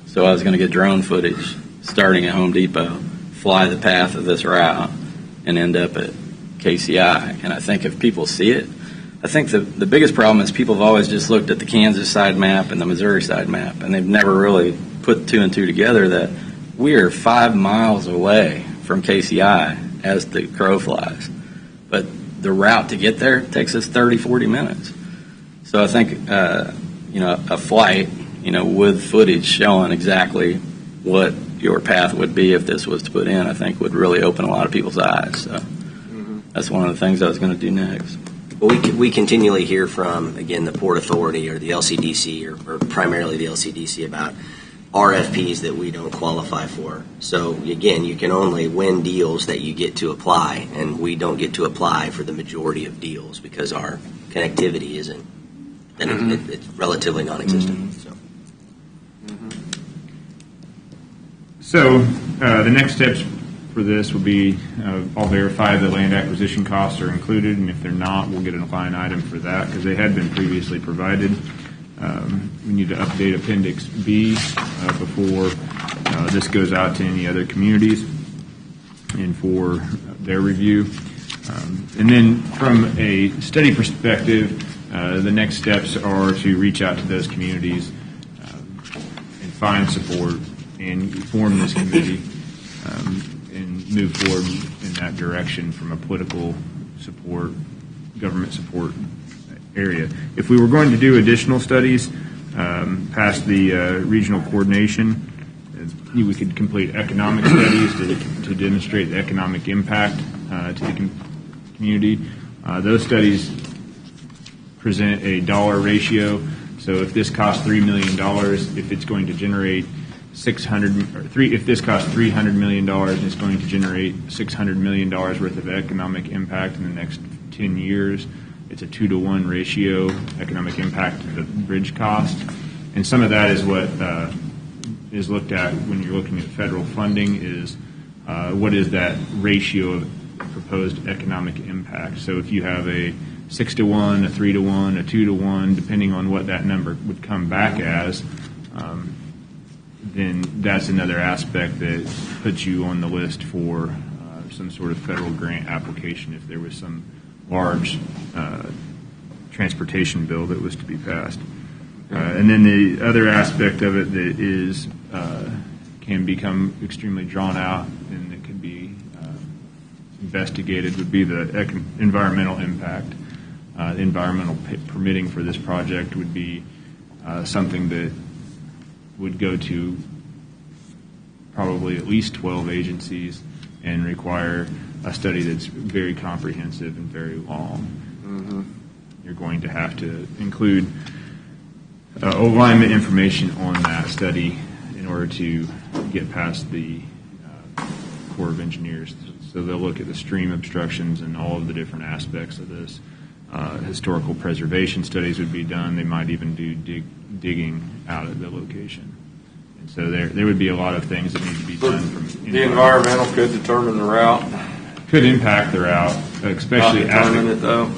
So I was going to get drone footage starting at Home Depot, fly the path of this route, and end up at KCI. And I think if people see it, I think the biggest problem is people have always just looked at the Kansas side map and the Missouri side map, and they've never really put two and two together that we are 5 miles away from KCI as the crow flies. But the route to get there takes us 30, 40 minutes. So I think, a flight, with footage showing exactly what your path would be if this was to put in, I think would really open a lot of people's eyes. So that's one of the things I was going to do next. Well, we continually hear from, again, the Port Authority or the LCDC or primarily the LCDC about RFPs that we don't qualify for. So, again, you can only win deals that you get to apply, and we don't get to apply for the majority of deals because our connectivity isn't, and it's relatively non-existent. So the next steps for this will be I'll verify the land acquisition costs are included, and if they're not, we'll get a line item for that because they had been previously provided. We need to update Appendix B before this goes out to any other communities and for their review. And then from a study perspective, the next steps are to reach out to those communities and find support and form this committee and move forward in that direction from a political support, government support area. If we were going to do additional studies past the regional coordination, we could complete economic studies to demonstrate the economic impact to the community. Those studies present a dollar ratio. So if this costs $3 million, if it's going to generate if this costs $300 million and it's going to generate $600 million worth of economic impact in the next 10 years, it's a 2-to-1 ratio economic impact to the bridge cost. And some of that is what is looked at when you're looking at federal funding is what is that ratio of proposed economic impact. So if you have a 6-to-1, a 3-to-1, a 2-to-1, depending on what that number would come back as, then that's another aspect that puts you on the list for some sort of federal grant application if there was some large transportation bill that was to be passed. And then the other aspect of it that is can become extremely drawn out and that can be investigated would be the environmental impact. Environmental permitting for this project would be something that would go to probably at least 12 agencies and require a study that's very comprehensive and very long. Mm-hmm. You're going to have to include alignment information on that study in order to get past the Corps of Engineers. So they'll look at the stream obstructions and all of the different aspects of this. Historical preservation studies would be done. They might even do digging out at the location. And so there would be a lot of things that need to be done. From the environmental could determine the route. Could impact the route, especially Not determine it, though.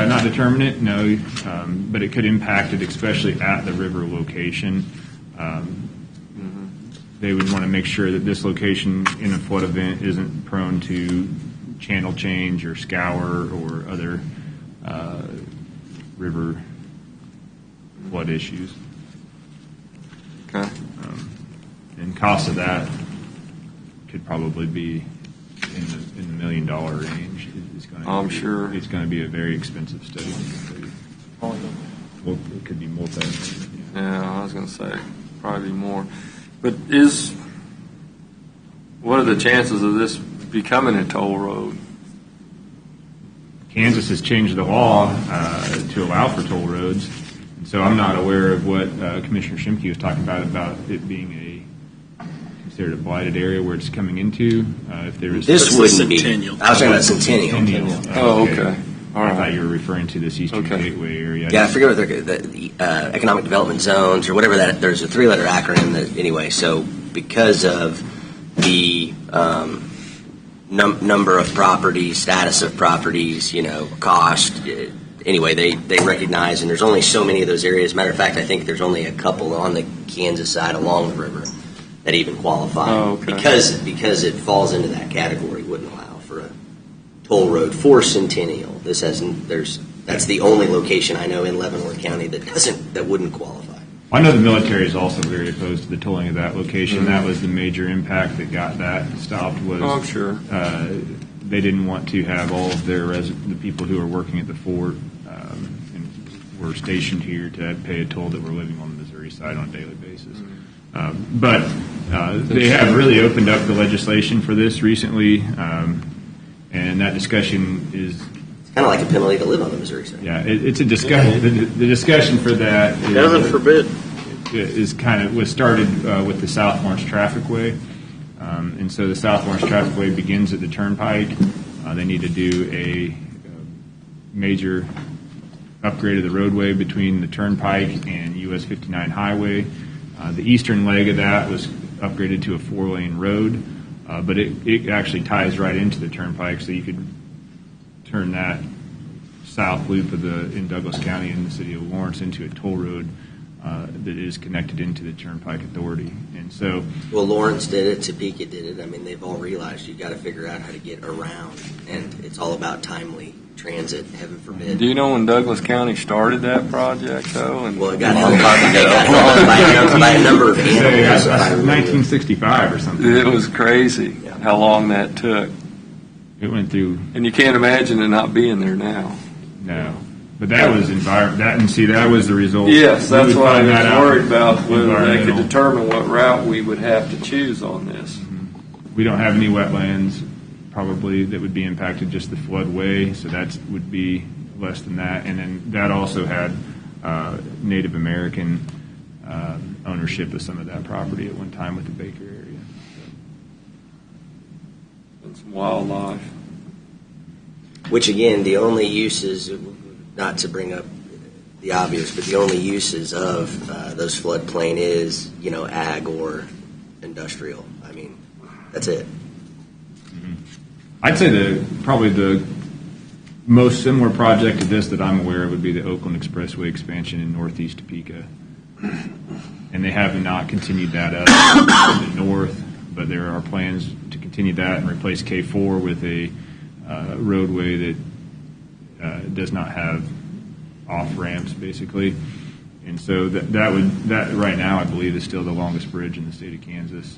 Not determine it, no, but it could impact it, especially at the river location. They would want to make sure that this location in a flood event isn't prone to channel change or scour or other river flood issues. Okay. And cost of that could probably be in the $1 million range. I'm sure. It's going to be a very expensive study. Well, it could be multi. Yeah, I was going to say probably more. But what are the chances of this becoming a toll road? Kansas has changed the law to allow for toll roads. And so I'm not aware of what Commissioner Shimke was talking about it being considered a blighted area where it's coming into. If there is This wouldn't be. Centennial. I was talking about Centennial. Oh, okay. All I thought right. you were referring to this Eastern Gateway area. Yeah, I forget what the economic development zones or whatever that. There's a 3-letter acronym that anyway. So because of the number of properties, status of properties, cost. Anyway, they recognize, and there's only so many of those areas. Matter of fact, I think there's only a couple on the Kansas side along the river that even qualify. Oh, okay. Because it falls into that category, wouldn't allow for a toll road for Centennial. That's the only location I know in Leavenworth County that wouldn't qualify. I know the military is also very opposed to the tolling of that location. Mm-hmm. That was the major impact that got that stopped. Was Oh, I'm sure. They didn't want to have all of the people who are working at the fort and were stationed here to pay a toll that were living on the Missouri side on a daily basis. But they have really opened up the legislation for this recently, and that discussion is Kind of like a penalty to live on the Missouri side. yeah, it's a discussion. The discussion for that is, Heaven forbid. was started with the South Lawrence Trafficway, and so the South Lawrence Trafficway begins at the Turnpike. They need to do a major upgrade of the roadway between the Turnpike and US 59 Highway. The eastern leg of that was upgraded to a 4-lane road, but it actually ties right into the Turnpike, so you could turn that south loop in Douglas County in the city of Lawrence into a toll road that is connected into the Turnpike Authority. And so, Well, Lawrence did it. Topeka did it. I mean, they've all realized you've got to figure out how to get around, and it's all about timely transit. Heaven forbid. Do you know when Douglas County started that project, though? And Well, it got held by a number of animals. if I remember. 1965 or something. It was crazy how long that took. It went through. And you can't imagine it not being there now. No. But that was that was the result. Yes, We that's would what I find that was out worried about, whether they could environmental. determine what route we would have to choose on this. We don't have any wetlands probably that would be impacted, just the floodway, so that would be less than that. And then that also had Native American ownership of some of that property at one time with the Baker area. And some wildlife. Which again, the only uses, not to bring up the obvious, but the only uses of those floodplain is, ag or industrial. I mean, that's it. I'd say probably the most similar project to this that I'm aware of would be the Oakland Expressway expansion in northeast Topeka. And they have not continued that up to the north, but there are plans to continue that and replace K4 with a roadway that does not have off ramps, basically. And so that right now, I believe, is still the longest bridge in the state of Kansas.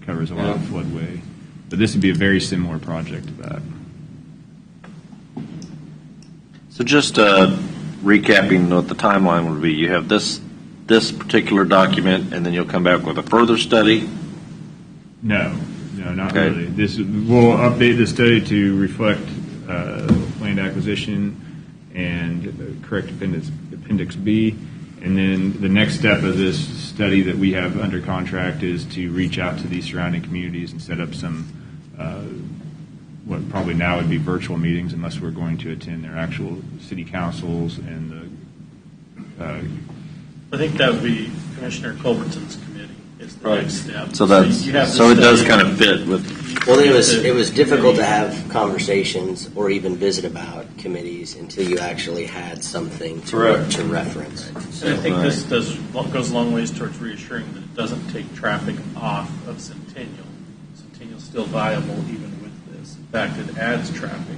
It covers a lot of floodway. But this would be a very similar project to that. So just recapping what the timeline would be, you have this particular document, and then you'll come back with a further study? No, not Okay. really. We'll update the study to reflect land acquisition and correct Appendix B. And then the next step of this study that we have under contract is to reach out to these surrounding communities and set up some, what probably now would be virtual meetings, unless we're going to attend their actual city councils and the. I think that would be Commissioner Culbertson's committee is the Right. next step. So you have so the it does study. kind of fit with. Well, it was difficult to have conversations or even visit about committees until you actually had something Correct. to reference. And I think this goes a long ways towards reassuring that it doesn't take traffic off of Centennial. Centennial's still viable even with this. In fact, it adds traffic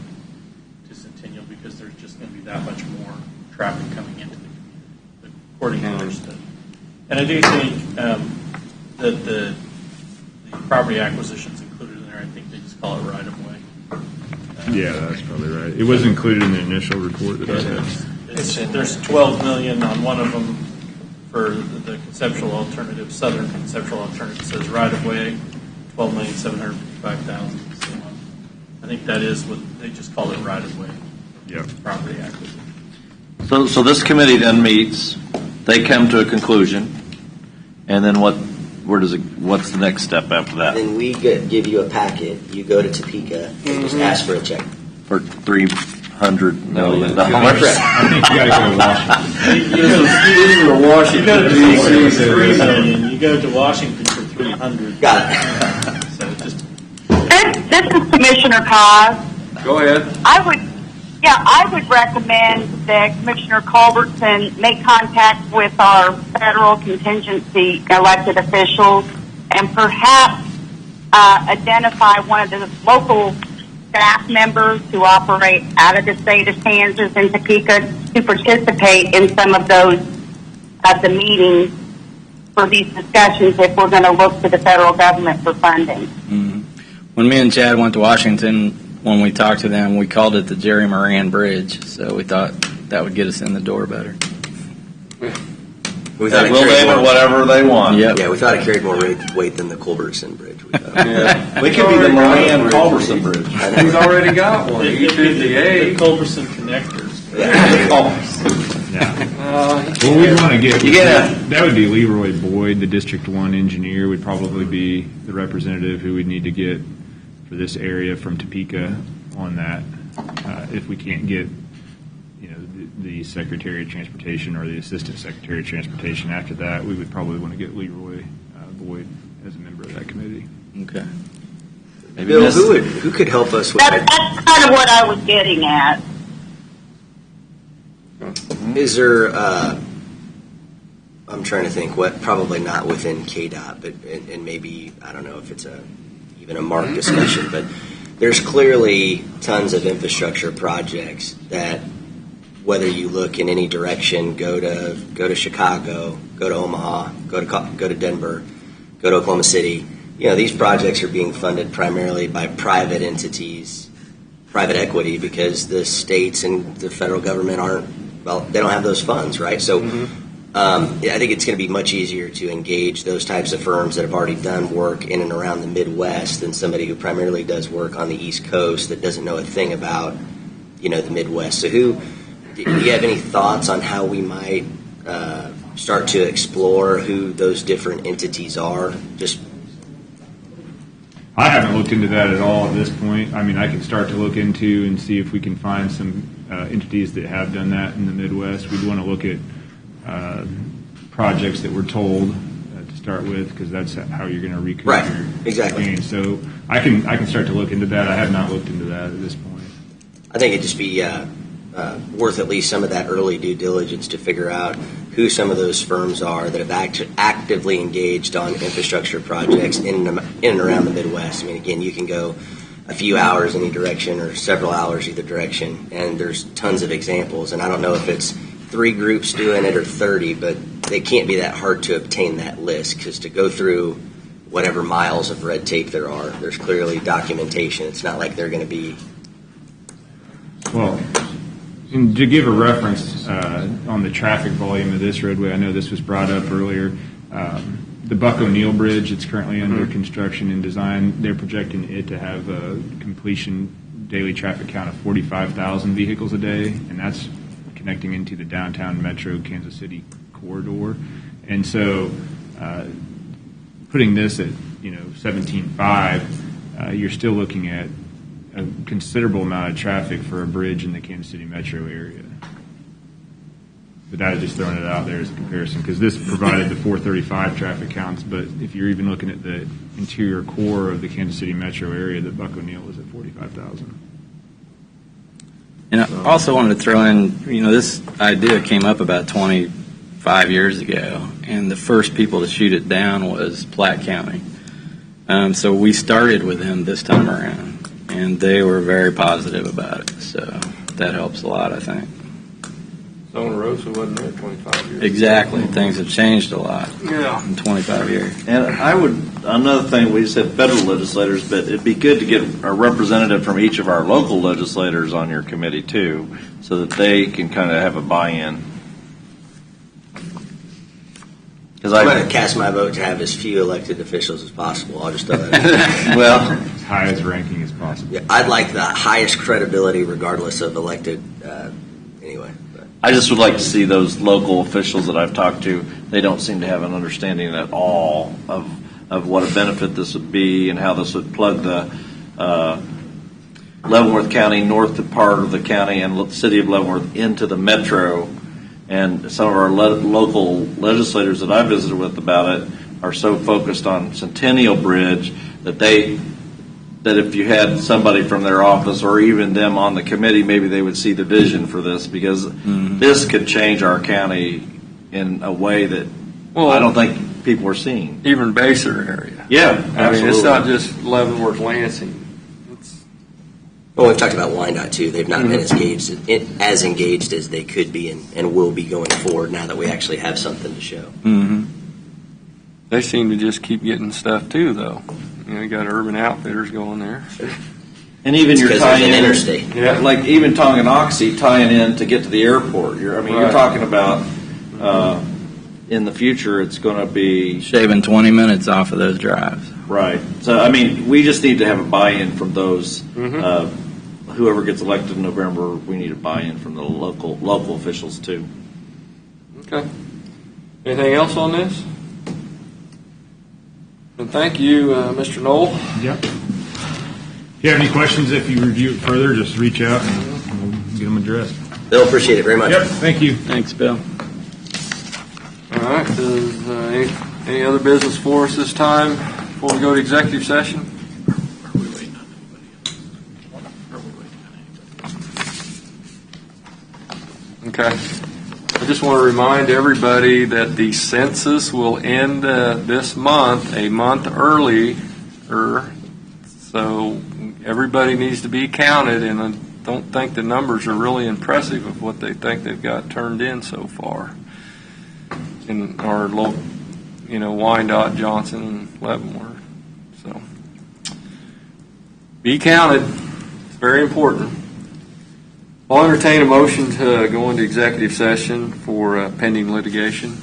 to Centennial because there's just going to be that much more traffic coming into the community, according to their study. And I do think that the property acquisitions included in there, I think they just call it right-of-way. Yeah, that's probably right. It was included in the initial report that I had. There's $12 million on one of them for the conceptual alternative, Southern conceptual alternative says right-of-way, $12,755,000. So I think that is what they just call it right-of-way. Yep. Property acquisition. So this committee then meets, they come to a conclusion, and then what's the next step after that? Then we give you a packet. You go to Topeka and just ask for a check. For $300 million. I think you got to go to Washington. These are the Washington, You go to D.C. for $3 million, you go to Washington for $300. Got it. So just This is Commissioner Cos. Go ahead. I would recommend that Commissioner Culbertson make contact with our federal contingency elected officials and perhaps identify one of the local staff members who operate out of the state of Kansas and Topeka to participate in some of those the meetings for these discussions if we're going to look to the federal government for funding. Mhm. When me and Chad went to Washington, when we talked to them, we called it the Jerry Moran Bridge, so we thought that would get us in the door better. We thought it We'll carried name it more- whatever they want. Yep. Yeah, we thought it carried more weight than the Culbertson Bridge. We thought. Yeah. We could be the Moran Culberson Bridge. He's already got one. it'd be the E58. Culberson connectors. Yeah. Well, we'd want to get. You get that would be Leroy Boyd, the District 1 engineer, would probably be the representative who we'd need to get for this area from Topeka on that. If we can't get, the Secretary of Transportation or the Assistant Secretary of Transportation after that, we would probably want to get Leroy Boyd as a member of that committee. Okay. Maybe Bill, miss- who could help us with That's kind of what I was getting at. Is there, I'm trying to think probably not within KDOT, but, and maybe, I don't know if it's even a MARC discussion, but there's clearly tons of infrastructure projects that, whether you look in any direction, go to Chicago, go to Omaha, go to Denver, go to Oklahoma City. These projects are being funded primarily by private entities, private equity, because the states and the federal government aren't well, they don't have those funds, right? So I think it's going to be much easier to engage those types of firms that have already done work in and around the Midwest than somebody who primarily does work on the East Coast that doesn't know a thing about, the Midwest. So do you have any thoughts on how we might start to explore who those different entities are? I haven't looked into that at all at this point. I mean, I can start to look into and see if we can find some entities that have done that in the Midwest. We'd want to look at projects that we're told to start with, because that's how you're going to recoup your exactly. gains. So I can start to look into that. I have not looked into that at this point. I think it'd just be worth at least some of that early due diligence to figure out who some of those firms are that have actively engaged on infrastructure projects in and around the Midwest. I mean, again, you can go a few hours any direction or several hours either direction, and there's tons of examples. And I don't know if it's 3 groups doing it or 30, but they can't be that hard to obtain that list, because to go through whatever miles of red tape there are, there's clearly documentation. It's not like they're going to be... Well, and to give a reference on the traffic volume of this roadway, I know this was brought up earlier. The Buck O'Neill Bridge, it's currently under construction and design. They're projecting it to have a completion daily traffic count of 45,000 vehicles a day, and that's connecting into the downtown metro Kansas City corridor. And so putting this at 17.5, you're still looking at a considerable amount of traffic for a bridge in the Kansas City metro area. But that is just throwing it out there as a comparison, because this provided the 435 traffic counts, but if you're even looking at the interior core of the Kansas City metro area, the Buck O'Neill is at 45,000. And I also wanted to throw in, this idea came up about 25 years ago, and the first people to shoot it down was Platte County. So we started with them this time around, and they were very positive about it. So that helps a lot, I think. Zona Rosa wasn't there 25 years. Exactly. Things have changed a lot Yeah. in 25 years. And another thing, we said federal legislators, but it'd be good to get a representative from each of our local legislators on your committee too, so that they can kind of have a buy-in. Because I'm going to cast my vote to have as few elected officials as possible. I'll just throw that in. well, As high as ranking as possible. Yeah, I'd like the highest credibility regardless of elected anyway. But. I just would like to see those local officials that I've talked to. They don't seem to have an understanding at all of what a benefit this would be and how this would plug the Leavenworth County north part of the county and the city of Leavenworth into the metro. And some of our local legislators that I visited with about it are so focused on Centennial Bridge that if you had somebody from their office or even them on the committee, maybe they would see the vision for this, because this could change our county in a way that I don't think people are seeing. Even Baser area. Yeah, I absolutely. mean, it's not just Leavenworth, Lansing. Well, we've talked about Wyandotte too. They've not been as engaged as they could be and will be going forward now that we actually have something to show. Mm-hmm. They seem to just keep getting stuff too, though. You got Urban Outfitters going there. And even It's you're 'cause tying there's an in, interstate. Yeah. like even Tonganoxie tying in to get to the airport. You're Right. talking about in the future it's going to be Shaving 20 minutes off of those drives. right. So I mean, we just need to have a buy-in from those. Whoever gets elected in November, we need a buy-in from the local officials too. Okay. Anything else on this? And thank you, Mr. Knoll. Yep. If you have any questions, if you review it further, just reach out and we'll get them addressed. Bill, appreciate it very much. Yep, thank you. Thanks, Bill. All right. Does any other business for us this time before we go to executive session? Okay. I just want to remind everybody that the census will end this month, a month earlier. So everybody needs to be counted, and I don't think the numbers are really impressive of what they think they've got turned in so far in our local, Wyandotte, Johnson, and Leavenworth. So be counted. It's very important. I'll entertain a motion to go into executive session for pending litigation.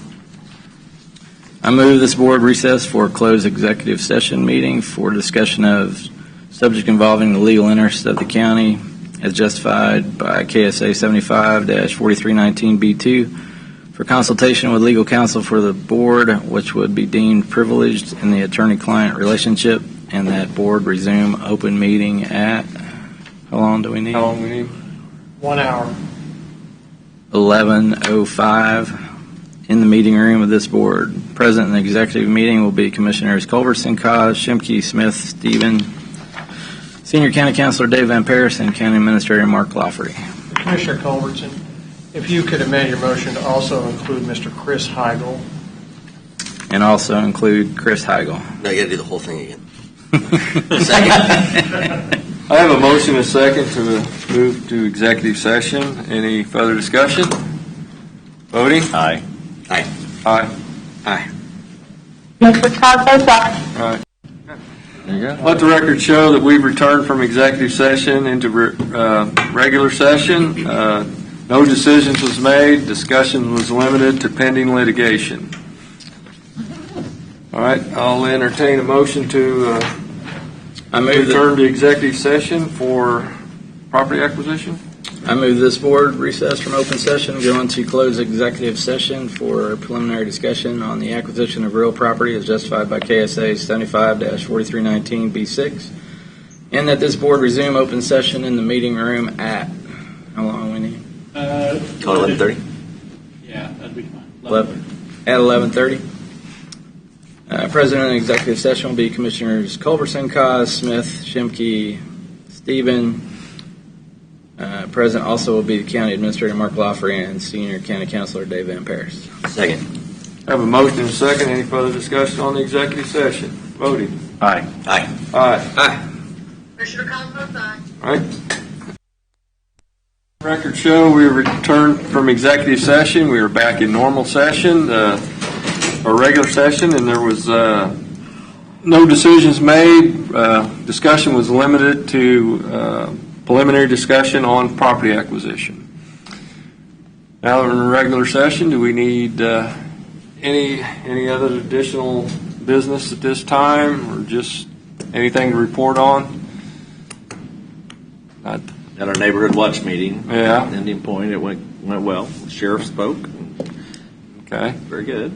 I move this board recess for a closed executive session meeting for discussion of subject involving the legal interests of the county as justified by KSA 75-4319B2 for consultation with legal counsel for the board, which would be deemed privileged in the attorney-client relationship, and that board resume open meeting at, how long do we need? How long we need? 1 hour. 11:05 in the meeting room of this board. Present in the executive meeting will be Commissioners Culberson, Cos, Shimke, Smith, Stephen, Senior County Councilor Dave Van Paris, and County Administrator Mark Lafferty. Commissioner Culbertson, if you could amend your motion to also include Mr. Chris Heigl. And also include Chris Heigl. No, you got to do the whole thing again. I have a motion and a second to move to executive session. Any further discussion? Voting? Aye. Aye. Aye. Aye. Mr. Cos votes aye. All right. There you go. Let the record show that we've returned from executive session into regular session. No decisions was made. Discussion was limited to pending litigation. All right, I'll entertain a motion to I move return to executive session for property acquisition. I move this board recess from open session, go into closed executive session for preliminary discussion on the acquisition of real property as justified by KSA 75-4319B6, and that this board resume open session in the meeting room at, how long we need? Call 11:30? Yeah, that'd be fine. 11:30. President of the executive session will be Commissioners Culberson, Cos, Smith, Shimke, Stephen. Present also will be the County Administrator Mark Lafferty and Senior County Councilor Dave Van Paris. Second. I have a motion and a second. Any further discussion on the executive session? Voting. Aye. Aye. Aye. Aye. Commissioner Cos votes aye. All right. Record show we returned from executive session. We were back in normal session, or regular session, and there was no decisions made. Discussion was limited to preliminary discussion on property acquisition. Now that we're in regular session, do we need any other additional business at this time, or just anything to report on? Not. At our neighborhood watch meeting, Yeah. Indian Point, it went well. The sheriff spoke. Okay. Very good.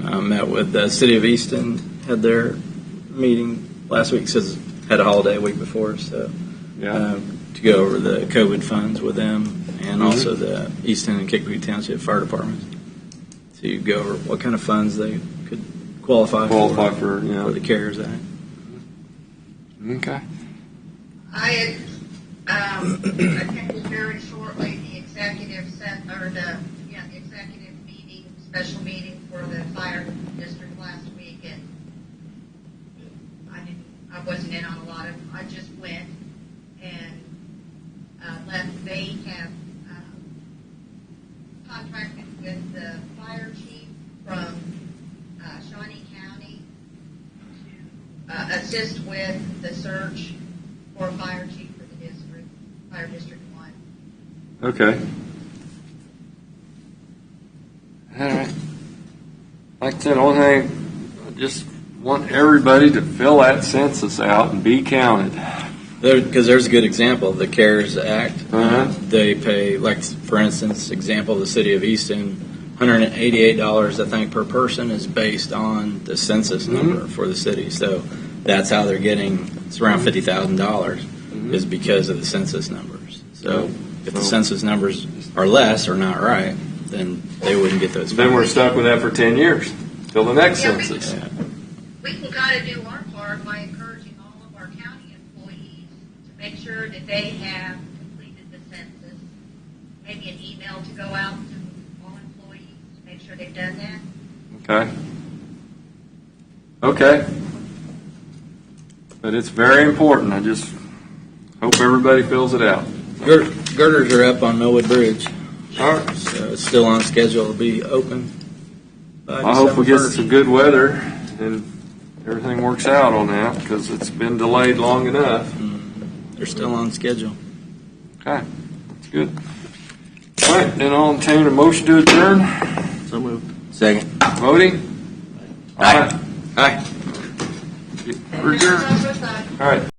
I met with the City of Easton, had their meeting last week, says had a holiday week before, so Yeah. to go over the COVID funds with them, and also the Easton and Kickapoo Township Fire Departments, to go over what kind of funds they could qualify for the CARES Act. Okay. I attended very shortly the executive meeting, special meeting for the fire district last week, and I wasn't in on a lot of. I just went and they have contracted with the fire chief from Shawnee County to assist with the search for a fire chief for the district, Fire District 1. Okay. All right. Like I said, only thing, I just want everybody to fill that census out and be counted. Because there's a good example, the CARES Act. Uh-huh. They pay, like, for instance, example, the City of Easton, $188, I think, per person is based on the census number for the city. So that's how they're getting, it's around $50,000 is because of the census numbers. So if the census numbers are less or not right, then they wouldn't get those. Then we're stuck with that for 10 years till the next census. We can kind of do our part by encouraging all of our county employees to make sure that they have completed the census. Maybe an email to go out to all employees to make sure they've done that. Okay. But it's very important. I just hope everybody fills it out. Girders are up on Millwood Bridge. All right. So it's still on schedule to be open by I hope we get December 1st. some good weather and everything works out on that, because it's been delayed long enough. They're still on schedule. Okay. Good. All right, then I'll entertain a motion to adjourn. So moved. Second. Voting? Aye. Aye. We're adjourned. All right.